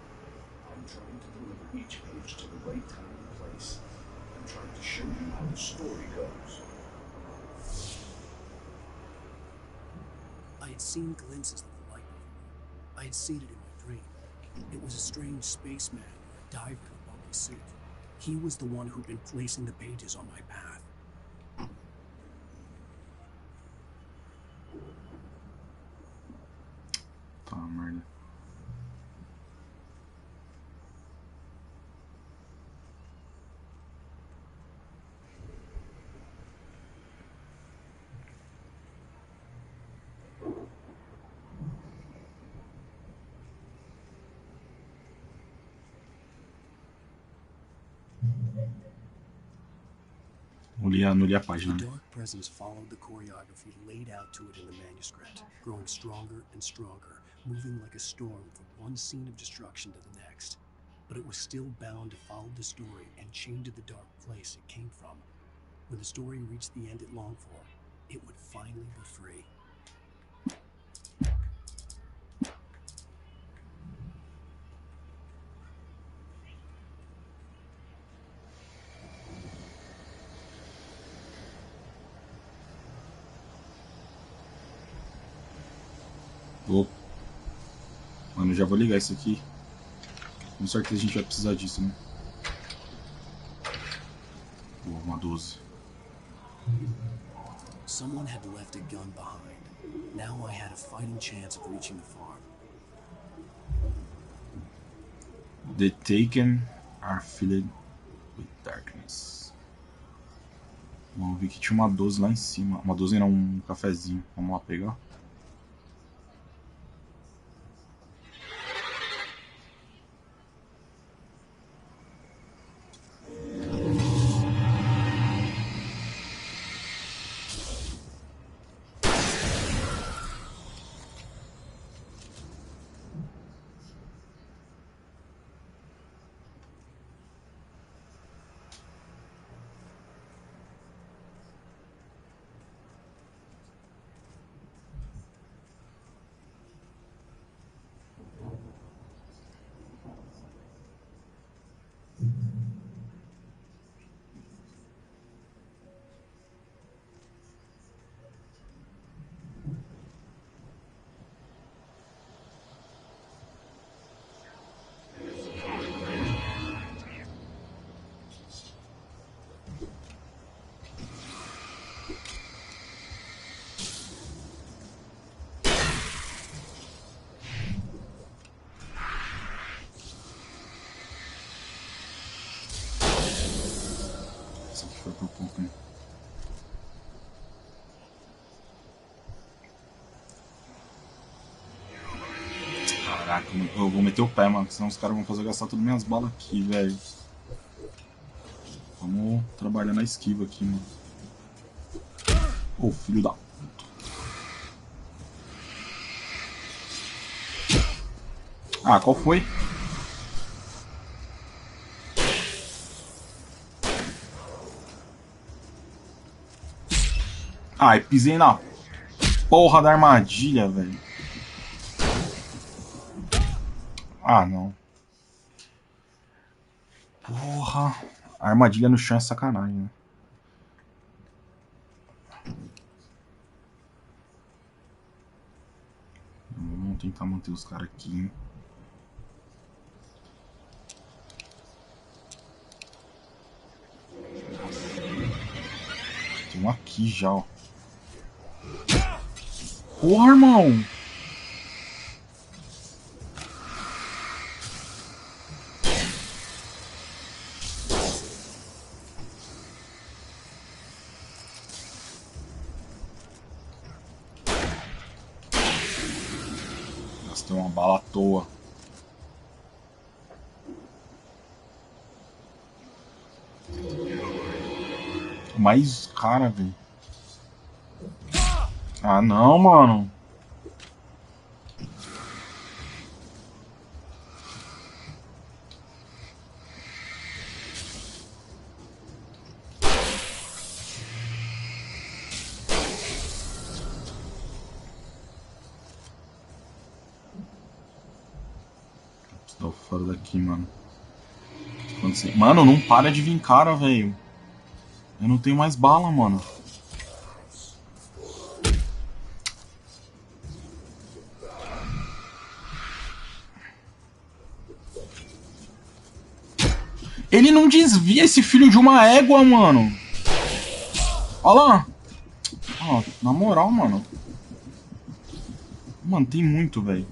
I had seen glimpses of the light before. I had seen it in my dream. It was a strange spaceman, a diver in a bumpy suit. He was the one who'd been placing the pages on my path. Tá, merda. Não li a página. The dark presence followed the choreography laid out to it in the manuscript, growing stronger and stronger, moving like a storm from one scene of destruction to the next. But it was still bound to follow the story and chained to the dark place it came from. When the story reached the end it longed for, it would finally be free. Opa. Mano, já vou ligar isso aqui. Com certeza a gente vai precisar disso, né? Boa, uma 12. Someone had left a gun behind. Now I had a fighting chance of reaching the farm. The taken are filled with darkness. Vamos ver que tinha uma 12 lá em cima. Uma 12 não, um cafezinho. Vamos lá pegar. foi por pouco, hein? Caraca, eu vou meter o pé, mano, senão os caras vão fazer eu gastar todas as minhas balas aqui, velho. Vamos trabalhar na esquiva aqui, mano. Ô, filho da puta. Ah, qual foi? Ai, pisei na porra da armadilha, velho. Ah, não. Porra. A armadilha no chão é sacanagem, né? Vamos tentar manter os caras aqui, hein? Tem um aqui já, ó. Porra, irmão! Gastei uma bala à toa. Mais cara, velho. Ah, não, mano. Tô fora daqui, mano. Mano, não para de vir cara, velho. Eu não tenho mais bala, mano. Ele não desvia, esse filho de uma égua, mano. Olha lá. Ó, na moral, mano. Mano, tem muito, velho.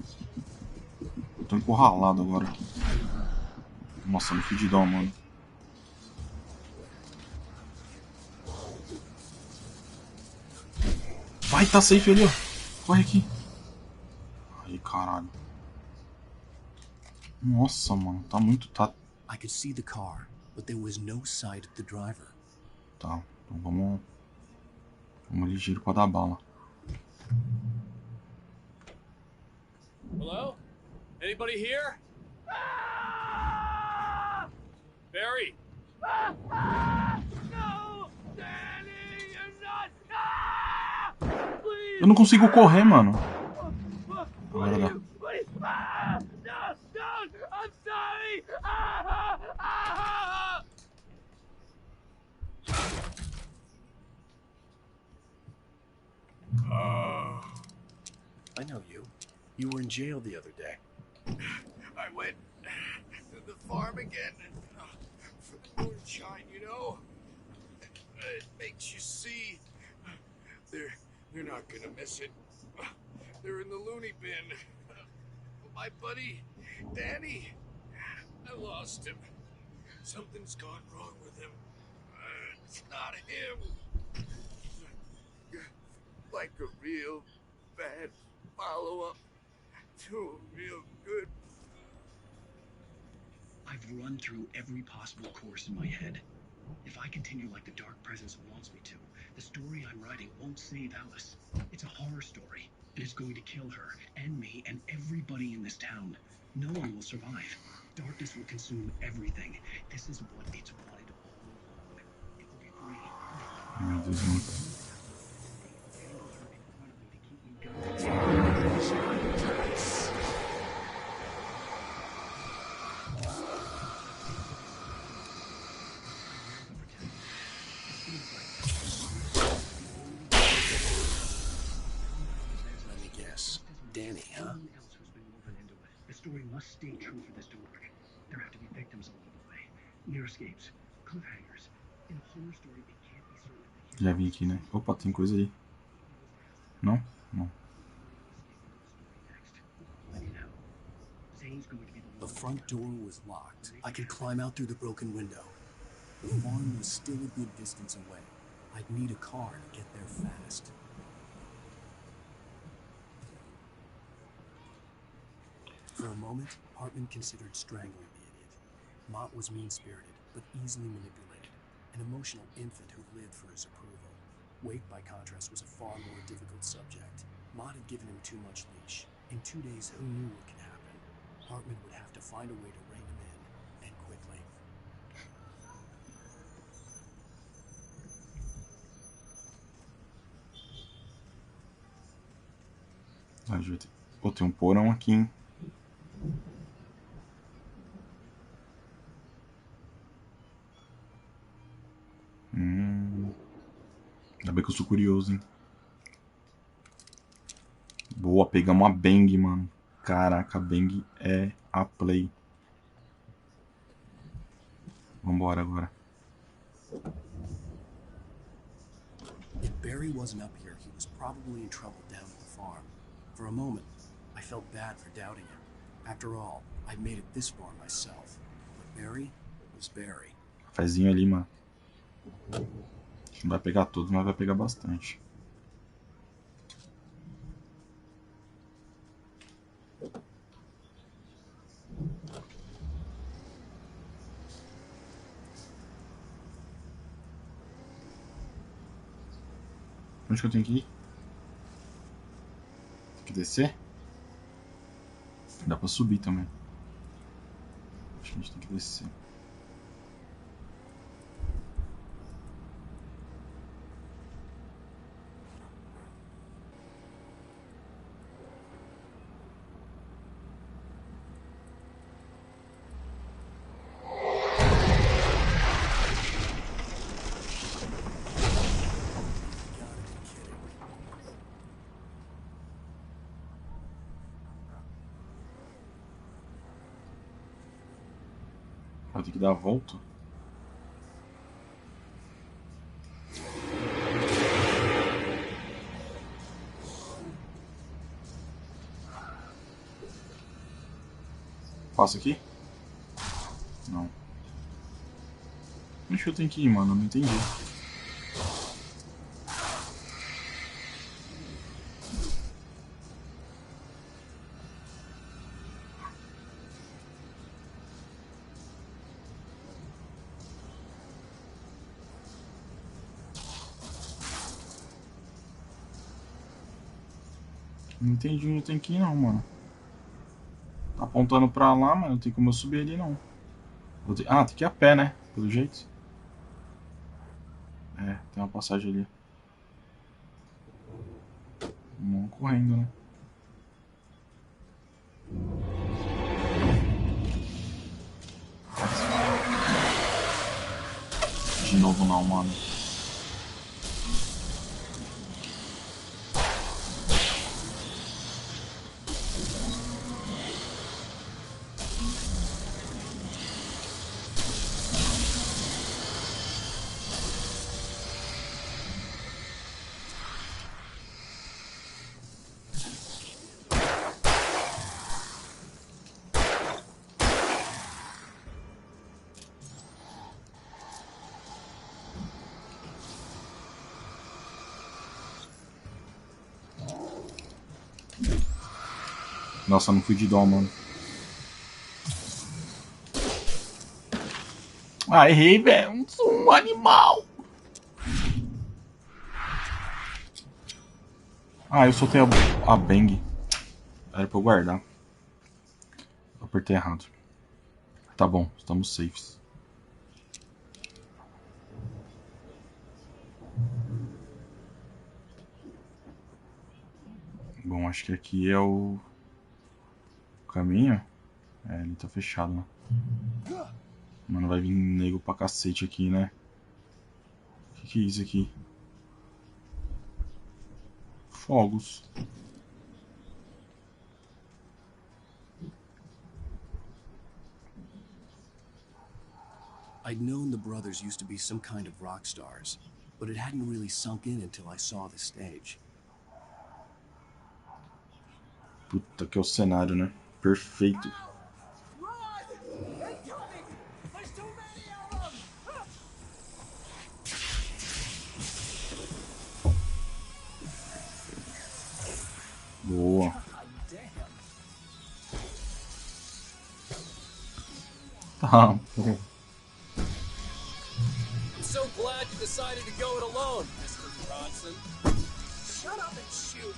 Tô encurralado agora. Nossa, no fedidão, mano. Vai, tá safe ali, ó. Corre aqui. Aí, caralho. Nossa, mano, tá muito... I could see the car, but there was no sight of the driver. Tá, então vamos ligeiro pra dar bala. Hello? Anybody here? Barry? No! Danny, you're not! Please! Eu não consigo correr, mano. Agora dá. No! Don't! I'm sorry! I know you. You were in jail the other day. I went to the farm again for the moonshine, you know? It makes you see. They're not gonna miss it. They're in the loony bin. My buddy, Danny, I lost him. Something's gone wrong with him. It's not him. Like a real bad follow-up to a real good. I've run through every possible course in my head. If I continue like the Dark Presence wants me to, the story I'm writing won't save Alice. It's a horror story, and it's going to kill her, and me, and everybody in this town. No one will survive. Darkness will consume everything. This is what it's wanted all along. It will be free. Meu Deus, mano. Let me guess. Danny, huh? The story must stay true for this to work. There have to be victims along the way. Near escapes, cliffhangers. In a horror story, it can't be certain. Já vim aqui, né? Opa, tem coisa ali. Não? Não. The front door was locked. I could climb out through the broken window. The farm was still a good distance away. I'd need a car to get there fast. For a moment, Hartman considered strangling the idiot. Mott was mean-spirited, but easily manipulated. An emotional infant who lived for his approval. Wake, by contrast, was a far more difficult subject. Mott had given him too much leash. In 2 days, who knew what could happen? Hartman would have to find a way to rein him in, and quickly. Pô, tem um porão aqui, hein? Ainda bem que eu sou curioso, hein? Boa, pegamos a Bang, mano. Caraca, a Bang é a play. Vambora agora. If Barry wasn't up here, he was probably in trouble down at the farm. For a moment, I felt bad for doubting him. After all, I made it this far myself. But Barry was Barry. Cafezinho ali, mano. Não vai pegar tudo, mas vai pegar bastante. Onde que eu tenho que ir? Tem que descer? Dá pra subir também. Acho que a gente tem que descer. Vai ter que dar a volta. Passa aqui? Não. Onde que eu tenho que ir, mano? Eu não entendi. Não entendi onde eu tenho que ir não, mano. Tá apontando pra lá, mas não tem como eu subir ali não. Ah, tem que ir a pé, né? Pelo jeito. É, tem uma passagem ali. Vamos correndo, né? De novo não, mano. Nossa, não fui de dó, mano. Ah, errei, velho. Sou um animal. Ah, eu soltei a Bang. Era pra eu guardar. Eu apertei errado. Tá bom, estamos safes. Bom, acho que aqui é o caminho. É, ele tá fechado, né? Mano, vai vir nego pra cacete aqui, né? O que é isso aqui? Fogos. I'd known the brothers used to be some kind of rock stars, but it hadn't really sunk in until I saw the stage. Puta, que é o cenário, né? Perfeito. Tá. I'm so glad you decided to go it alone, Mr. Bronson. Shut up and shoot.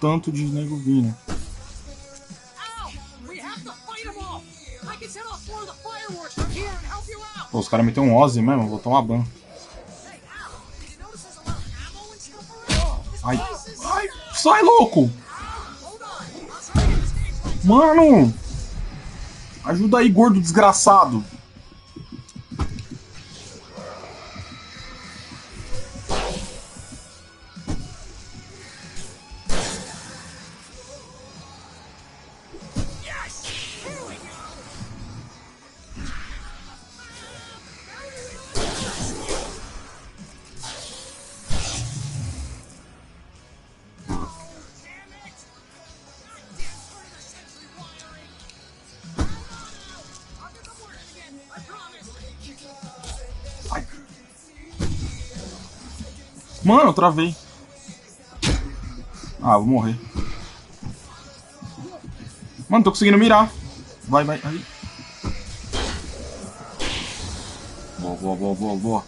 Tanto de nego vindo. Ow! We have to fight them off. I can set off more of the fireworks from here and help you out. Pô, os caras meteram um Ozzy mesmo, vou tomar ban. Hey, Al, did you notice there's a lot of ammo and stuff around? This Ai, place is... ai, sai louco! Hold on. I'll try to get this game right. Mano! Ajuda aí, gordo desgraçado. Mano, eu travei. Ah, vou morrer. Mano, tô conseguindo mirar. Vai, vai. Aí. Boa, boa, boa, boa, boa.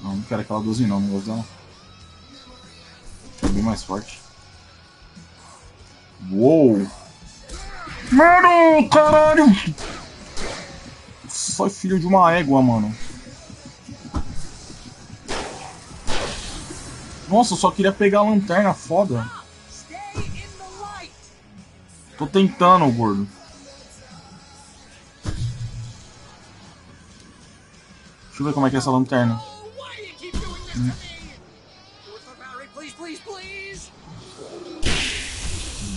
Não, não quero aquela 12 não gosto dela. É bem mais forte. Uou! Mano, caralho! Sai filho de uma égua, mano. Nossa, eu só queria pegar a lanterna, foda. Tô tentando, gordo. Deixa eu ver como é que é essa lanterna.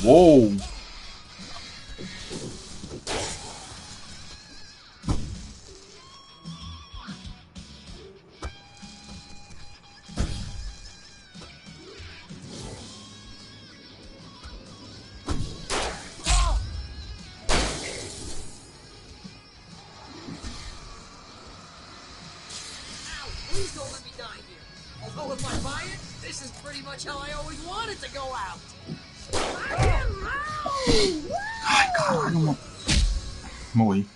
Uou! Please don't let me die here. Although if I buy it, this is pretty much how I always wanted to go out. Ai, caralho, mano. Morri.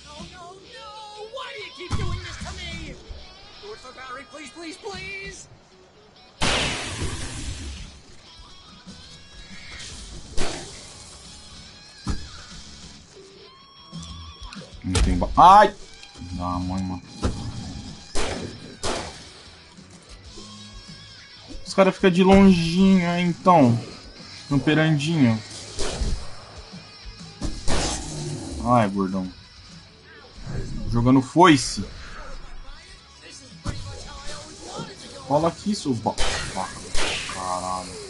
No, no, no! Why do you keep doing this to me? Do it for Barry, please, please, please! Não tem ba... Ai! Ah, mãe, mano. Os caras ficam de longinho, então. No perandinho. Ai, gordão. Jogando foice. Rola aqui, seus ba... Caralho.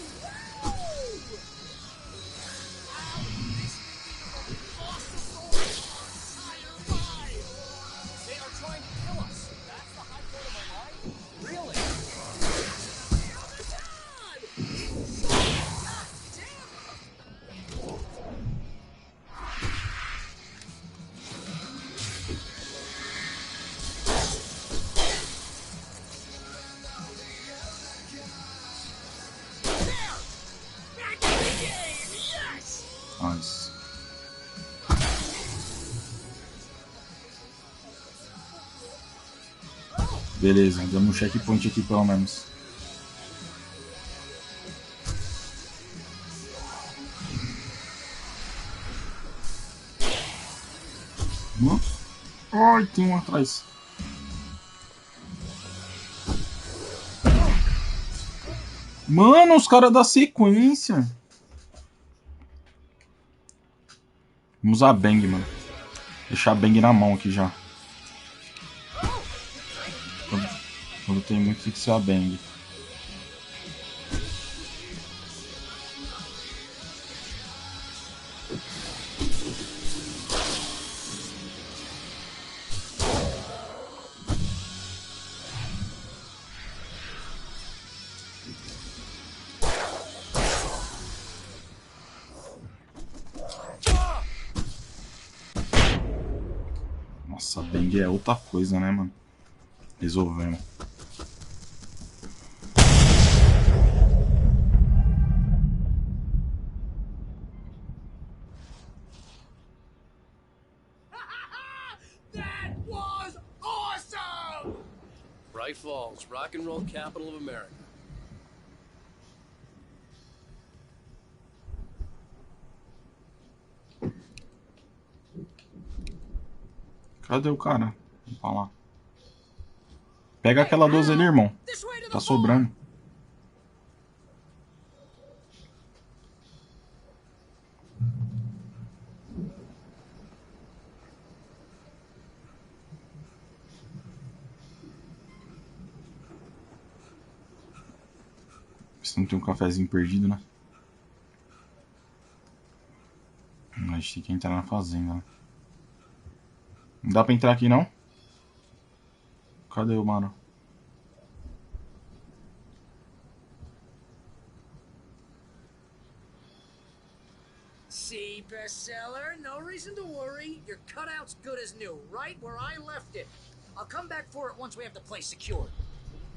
Nice. Beleza, damos um checkpoint aqui pelo menos. Ai, tem um atrás. Mano, os caras da sequência. Vamos usar a bang, mano. Deixar a bang na mão aqui já. Quando tem muito, tem que ser a bang. Nossa, a bang é outra coisa, né, mano? Resolvemos. That was awesome! Bright Falls, rock and roll capital of America. Cadê o cara? Vamos falar. Pega aquela 12 ali, irmão. Tá sobrando. Se não tem um cafezinho perdido, né? A gente tem que entrar na fazenda, né? Não dá pra entrar aqui, não? Cadê o mano? See, bestseller, no reason to worry. Your cutout's good as new, right where I left it. I'll come back for it once we have the place secured.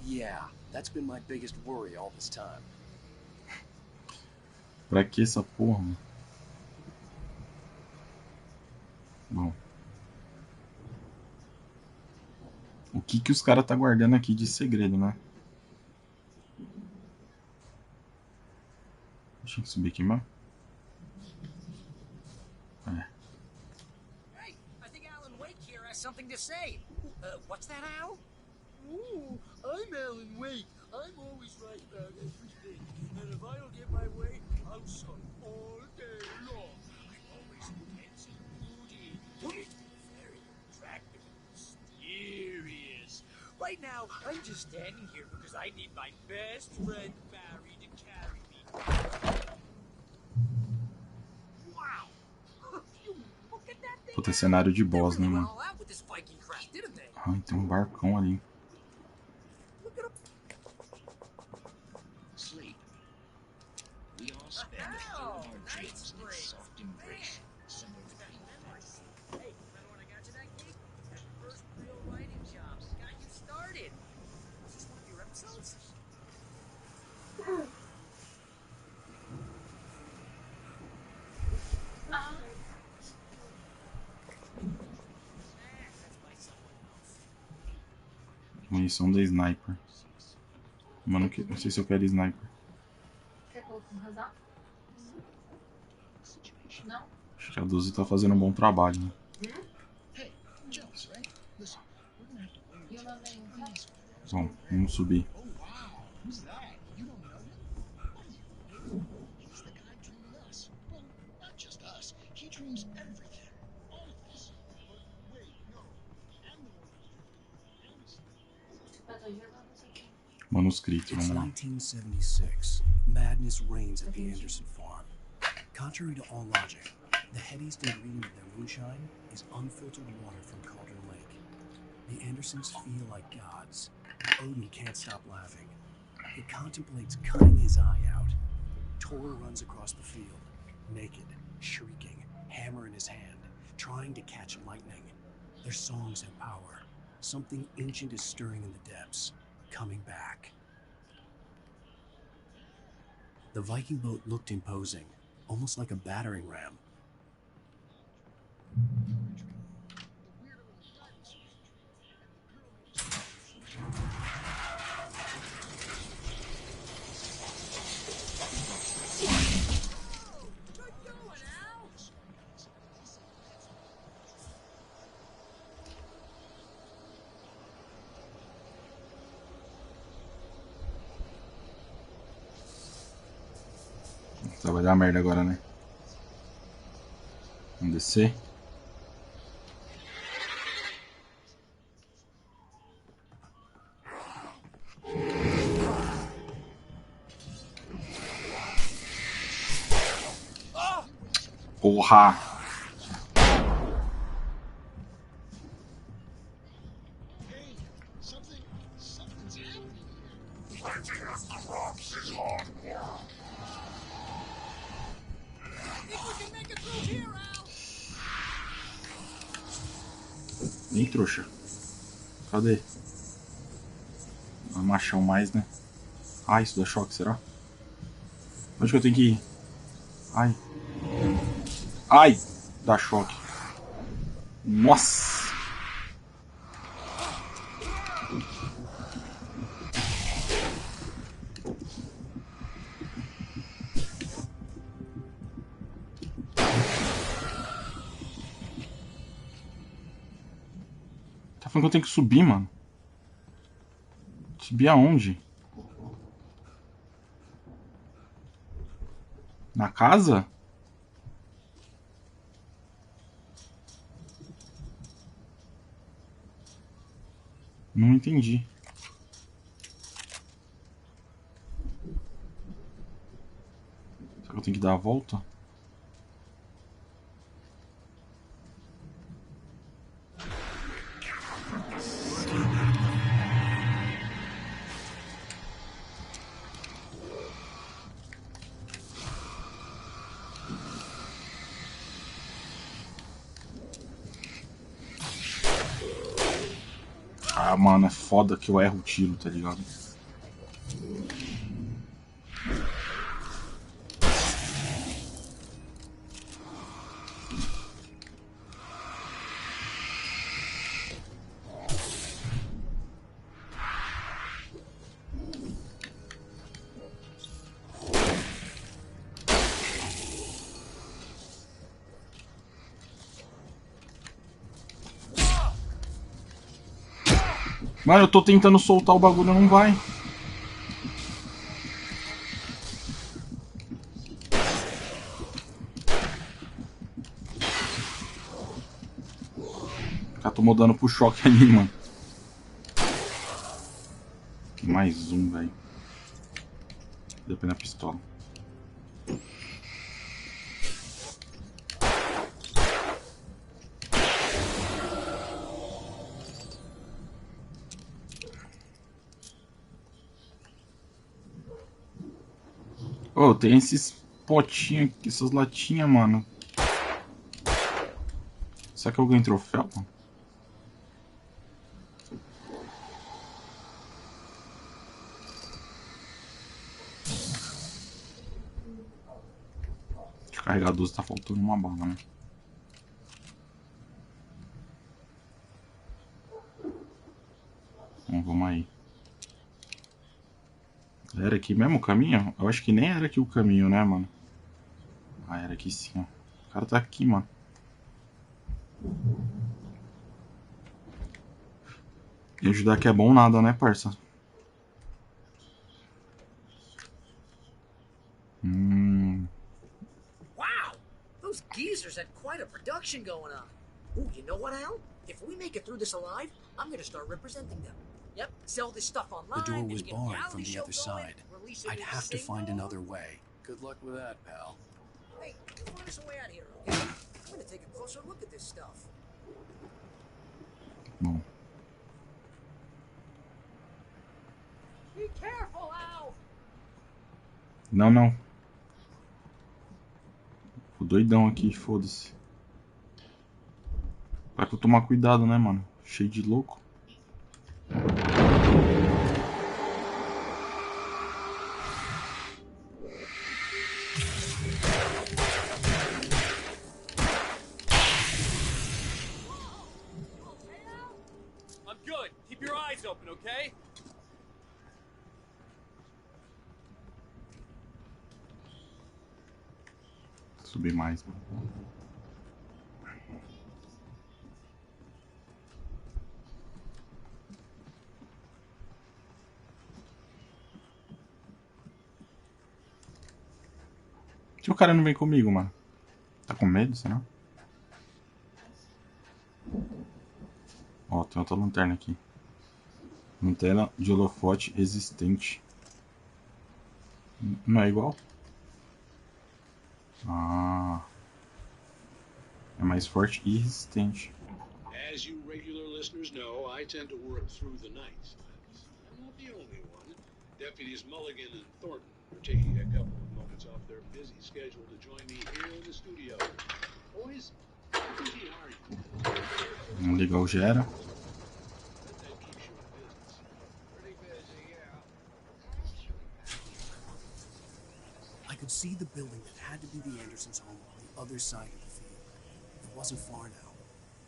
Yeah, that's been my biggest worry all this time. Pra que essa porra, mano? Bom. O que os caras tá guardando aqui de segredo, né? Deixa eu subir aqui, mano. É. Hey, I think Alan Wake here has something to say. What's that, Al? Ooh, I'm Alan Wake. I'm always right about everything. And if I don't get my way, I'll suck all day long. I'm always intense and moody. Very attractive and mysterious. Right now, I'm just standing here because I need my best friend Barry to carry me. Wow! Look at that thing. Puta, cenário de boss, né, mano? All out with this Viking crap, didn't they? Ai, tem um barcão ali. Sleep. We all spend a third of our dreams in soft embrace. Some of the Hey, remember when I got you that gig? That first real writing job got you started. Is this one of your episodes? Munição da sniper. Mano, não sei se eu quero sniper. Quer colocar um razão? Não? Acho que a 12 tá fazendo um bom trabalho, né? Bom, vamos subir. Manuscrito, It's vamos lá. 1976. Madness reigns at the Anderson farm. Contrary to all logic, the headiest ingredient of their moonshine is unfiltered water from Cauldron Lake. The Andersons feel like gods. Odin can't stop laughing. He contemplates cutting his eye out. Tor runs across the field, naked, shrieking, hammer in his hand, trying to catch lightning. Their songs have power. Something ancient is stirring in the depths, coming back. The Viking boat looked imposing, almost like a battering ram. Só vai dar merda agora, né? Vamos descer. Porra! Vem, trouxa. Cadê? Vai machão mais, né? Ah, isso dá choque, será? Onde que eu tenho que ir? Ai. Ai! Dá choque. Nossa! Tá falando que eu tenho que subir, mano. Subir aonde? Na casa? Não entendi. Será que eu tenho que dar a volta? Ah, mano, é foda que eu erro o tiro, tá ligado? Mano, eu tô tentando soltar o bagulho, não vai. Já tomou dano pro choque ali, mano. Mais um, velho. Deu pena a pistola. Oh, tem esses potinhos aqui, essas latinhas, mano. Será que eu ganhei troféu? De carregar 12 tá faltando uma bala, né? Então, vamos aí. Era aqui mesmo o caminho? Eu acho que nem era aqui o caminho, né, mano? Ah, era aqui sim, ó. O cara tá aqui, mano. E ajudar aqui é bom nada, né, parça? Wow! Those geezers had quite a production going on. Ooh, you know what, Al? If we make it through this alive, I'm gonna start representing them. Yep, sell this stuff online. The door was and get a barred reality from the show other going, side. release a I'd new have to find single. another way. Good luck with that, pal. Hey, find us a way out of here, okay? I'm gonna take a closer look at this stuff. Bom. Be careful, Al! Não, não. O doidão aqui, foda-se. Vai que eu tomar cuidado, né, mano? Cheio de louco. I'm good. Keep your eyes open, okay? Subir mais, mano. Por que o cara não vem comigo, mano? Tá com medo, será? Ó, tem outra lanterna aqui. Lanterna de holofote resistente. Não é igual? Ah. É mais forte e resistente. As you regular listeners know, I tend to work through the night. I'm not the only one. Deputies Mulligan and Thornton are taking a couple of moments off their busy schedule to join me here in the studio. Boys, how busy are you? Vamos ligar o gera. That keeps you in business. Pretty busy, could see the building that had to be the Andersons' home on the other side of the field. It wasn't far now.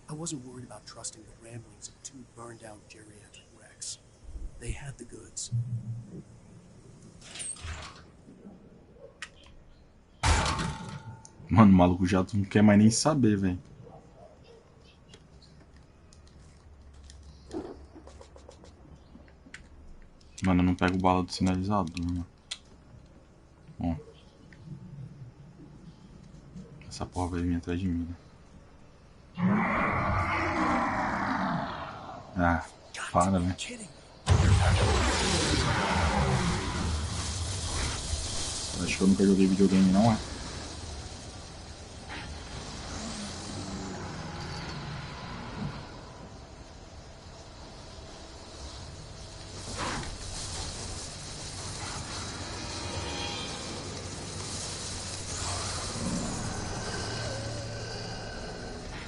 I wasn't worried about trusting the ramblings of two burned-out geriatric wrecks. They had the goods. Mano, o maluco já não quer mais nem saber, velho. Mano, eu não pego bala do sinalizador, mano. Bom. Essa porra vai vir atrás de mim, né? Ah, para, né? Acho que eu nunca joguei videogame, não é?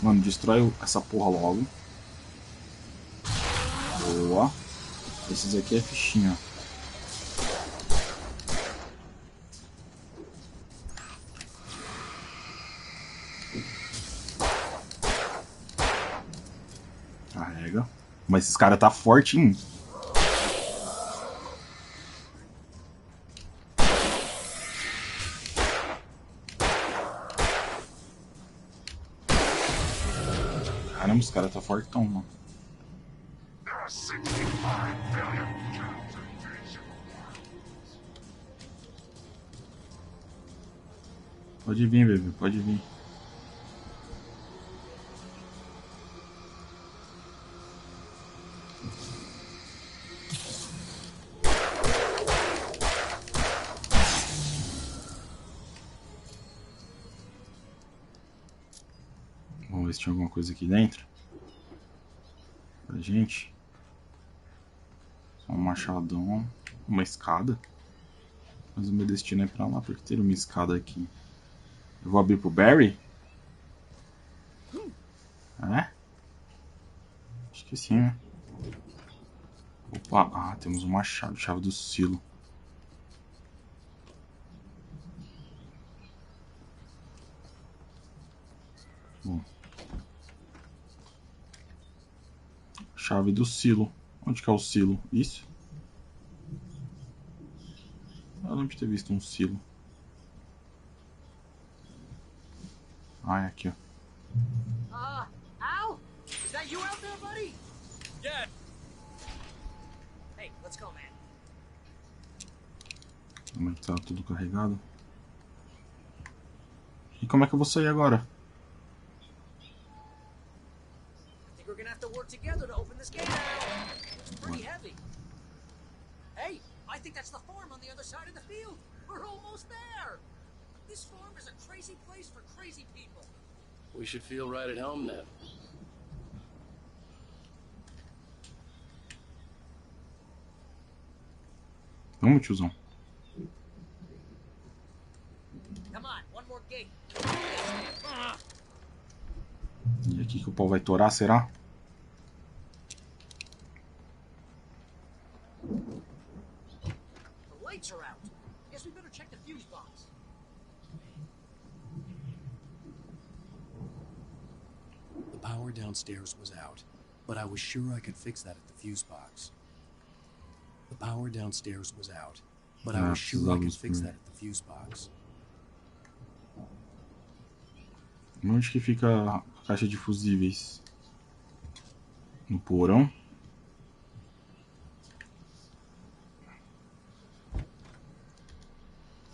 Mano, destrói essa porra logo. Boa. Esses aqui é fichinha. Carrega. Mas esses caras tá forte, hein? Caramba, os caras tá fortão, mano. Pode vir, bebê, pode vir. Vamos ver se tinha alguma coisa aqui dentro pra gente. Só um machadão, uma escada. Mas o meu destino é pra lá, porque tem uma escada aqui. Eu vou abrir pro Barry? É? Acho que sim, né? Opa, ah, temos uma chave, chave do silo. Bom. Chave do silo. Onde que é o silo? Isso? Eu lembro de ter visto um silo. Ah, é aqui, ó. Al? Is that you out there, buddy? Yeah. Hey, let's go, man. Como é que tá tudo carregado? E como é que eu vou sair agora? I think we're gonna have to work together to open this gate, Al. It's pretty heavy. Hey, I think that's the farm on the other side of the field. We're almost there. This farm is a crazy place for crazy people. We should feel right at home then. Vamos, tiozão. Come on, one more gate. E aqui que o pau vai torar, será? The lights are out. Guess we better check the fuse box. The power downstairs was out, but I was sure I could fix that at the fuse box. The power downstairs was out, but I was sure I could fix that at the fuse box. Onde que fica a caixa de fusíveis? No porão?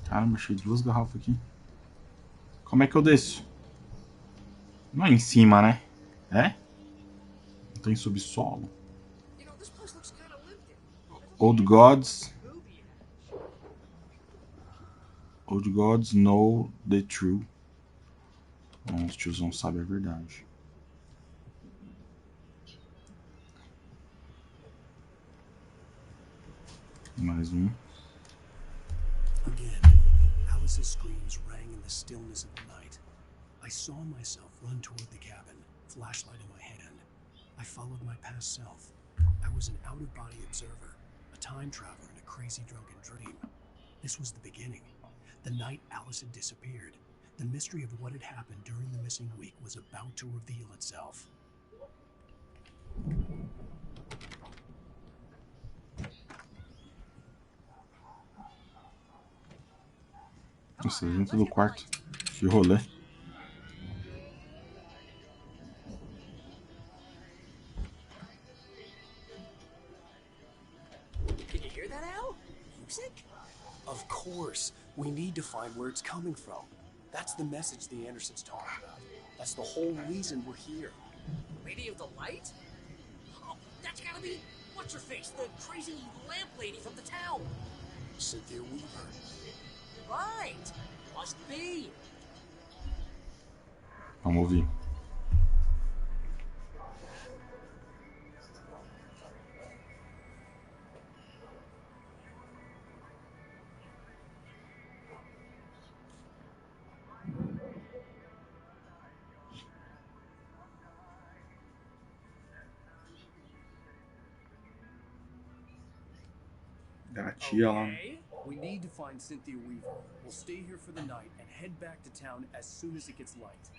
Caramba, achei duas garrafas aqui. Como é que eu desço? Não é em cima, né? É? Não tem subsolo. Old gods know the truth. Bom, os tiozão sabem a verdade. Mais um. Again, Alice's screams rang in the stillness of the night. I saw myself run toward the cabin, flashlight in my hand. I followed my past self. I was an out-of-body observer, a time traveler in a crazy drunken dream. This was the beginning. The night Alice had disappeared. The mystery of what had happened during the missing week was about to reveal itself. Nossa, dentro do quarto. Que rolê. Can you hear that, Al? Music? Of course. We need to find where it's coming from. That's the message the Andersons talk about. That's the whole reason we're here. Lady of the Light? Oh, that's gotta be... What's-her-face? The crazy lamp lady from the town. Cynthia Weaver. Right. Must be. Vamos ouvir. A tia lá. We need to find Cynthia Weaver. We'll stay here for the night and head back to town as soon as it gets light.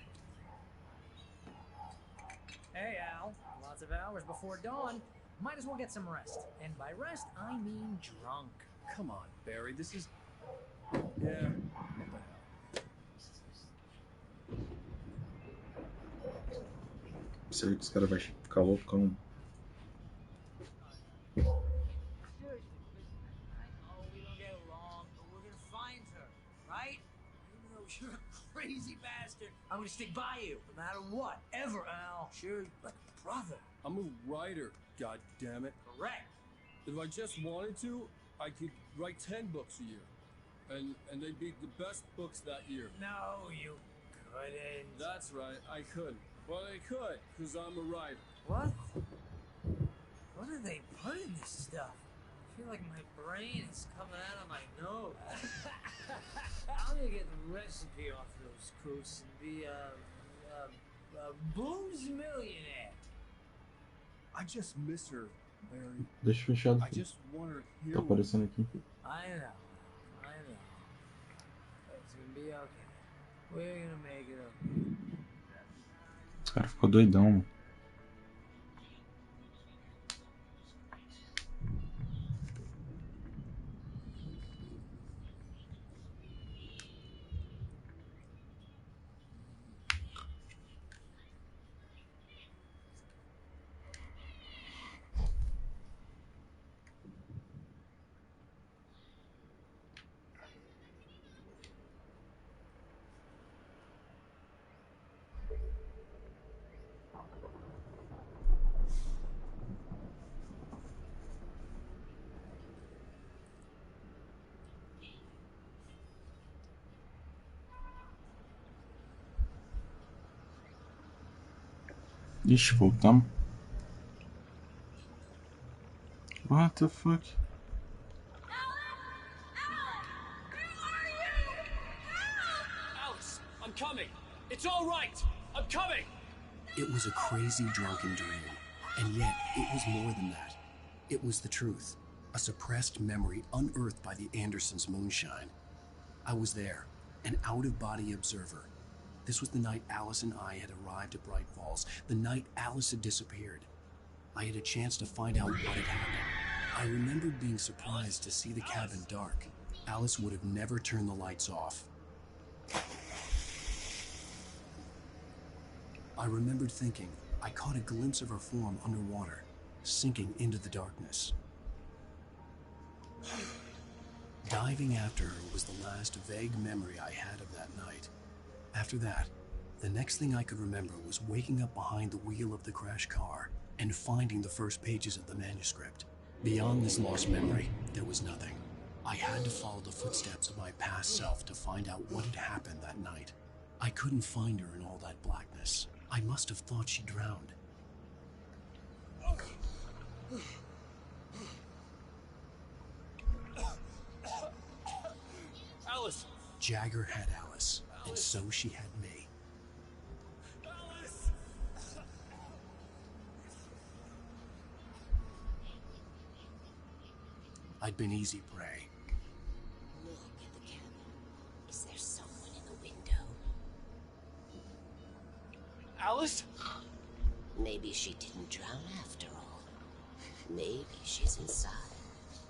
Hey, Al. Lots of hours before dawn. Might as well get some rest. And by rest, I mean drunk. Come on, Barry. This is... Yeah, what the hell? Será que os caras vão ficar loucão? Crazy bastard. I'm gonna stick by you, no matter what, ever, Al. Sure, like a brother. I'm a writer, goddammit. Correct. If I just wanted to, I could write 10 books a year. And they'd be the best books that year. No, you couldn't. That's right, I could. But I could, because I'm a writer. What? What do they put in this stuff? I feel like my brain is coming out of my nose. I'm gonna get the recipe off those coots and be a Booms millionaire. I just miss her, Barry. Deixa fechado. I just want her here. Tá aparecendo aqui. I know. It's gonna be okay. We're gonna make it okay. Esse cara ficou doidão, mano. Ixi, voltamos. What the fuck? Alice, I'm coming. It's all right. I'm coming. It was a crazy drunken dream, and yet it was more than that. It was the truth, a suppressed memory unearthed by the Andersons' moonshine. I was there, an out-of-body observer. This was the night Alice and I had arrived at Bright Falls, the night Alice had disappeared. I had a chance to find out what had happened. I remembered being surprised to see the cabin dark. Alice would have never turned the lights off. I remembered thinking I caught a glimpse of her form underwater, sinking into the darkness. Diving after her was the last vague memory I had of that night. After that, the next thing I could remember was waking up behind the wheel of the crashed car and finding the first pages of the manuscript. Beyond this lost memory, there was nothing. I had to follow the footsteps of my past self to find out what had happened that night. I couldn't find her in all that blackness. I must have thought she drowned. Alice! Jagger had Alice, and so she had me. Alice! I'd been easy prey. Look at the cabin. Alice? Maybe she didn't drown after all. Maybe she's inside.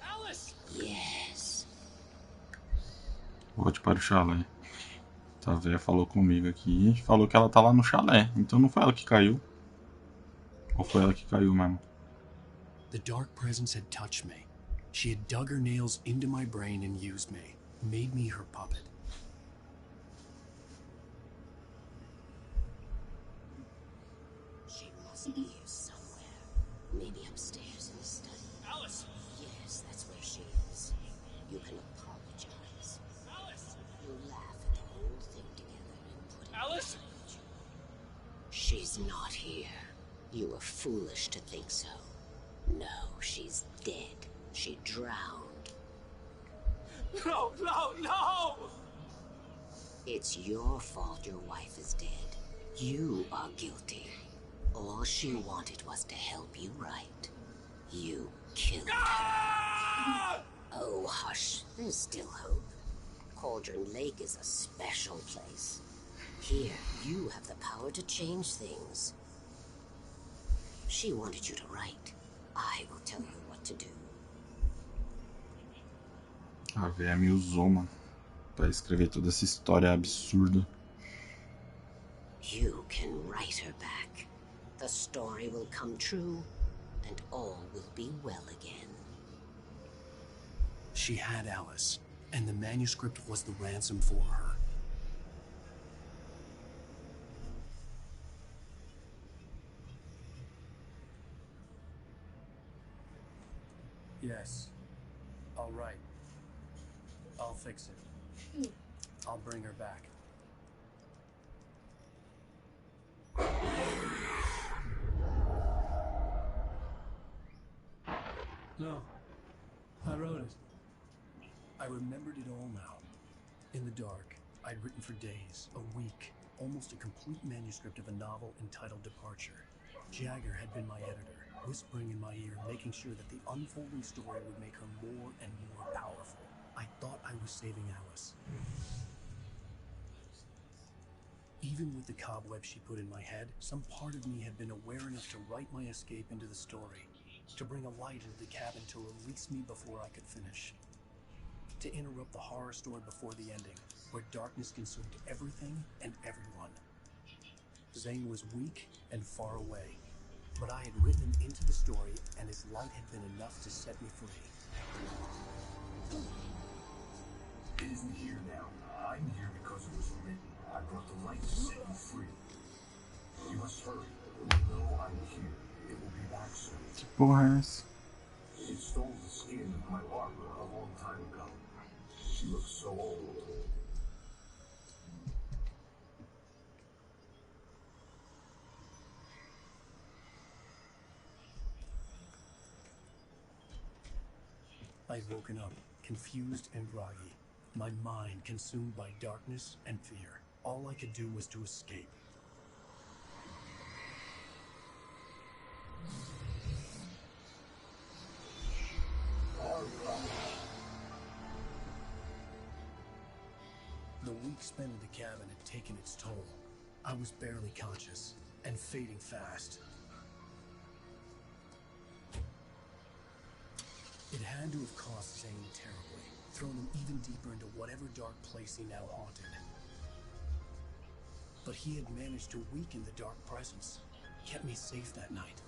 Alice! Yes. Volte para o chalé. A véia falou comigo aqui. Falou que ela tá lá no chalé. Então não foi ela que caiu. Ou foi ela que caiu mesmo? The dark presence had touched me. She had dug her nails into my brain and used me. Made me her puppet. She must be here somewhere. Maybe upstairs in the study. Alice! Yes, that's where she is. You can apologize. Alice! You laugh at the whole thing together and put it Alice! behind you. She's not here. You were foolish to think so. No, she's dead. She drowned. No, no, no! It's your fault your wife is dead. You are guilty. All she wanted was to help you right. You killed her. Oh, hush. There's still hope. Cauldron Lake is a special place. Here, you have the power to change things. She wanted you to write. I will tell you what to do. A véia me usou, mano, pra escrever toda essa história absurda. You can write her back. The story will come true, and all will be well again. She had Alice, and the manuscript was the ransom for her. Yes. All right. I'll fix it. I'll bring her back. No. I wrote it. I remembered it all now. In the dark, I'd written for days, a week, almost a complete manuscript of a novel entitled Departure. Jagger had been my editor, whispering in my ear, making sure that the unfolding story would make her more and more powerful. I thought I was saving Alice. Even with the cobweb she put in my head, some part of me had been aware enough to write my escape into the story, to bring a light into the cabin to release me before I could finish, to interrupt the horror story before the ending, where darkness consumed everything and everyone. Zane was weak and far away, but I had written him into the story, and his light had been enough to set me free. It isn't here now. I'm here because it was written. I brought the light to set you free. You must hurry. You know I'm here. It will be back soon. Que porra é essa? It stole the skin of my armor a long time ago. She looks so old. I'd woken up, confused and groggy, my mind consumed by darkness and fear. All I could do was to escape. The week spent in the cabin had taken its toll. I was barely conscious, and fading fast. It had to have cost Zane terribly, thrown him even deeper into whatever dark place he now haunted. But he had managed to weaken the dark presence, kept me safe that night.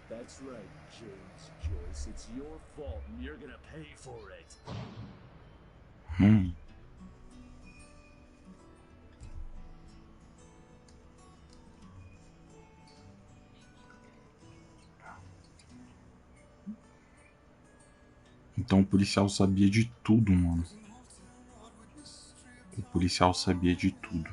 That's right, James Joyce. It's your fault, and you're gonna pay for it. Então o policial sabia de tudo, mano. O policial sabia de tudo.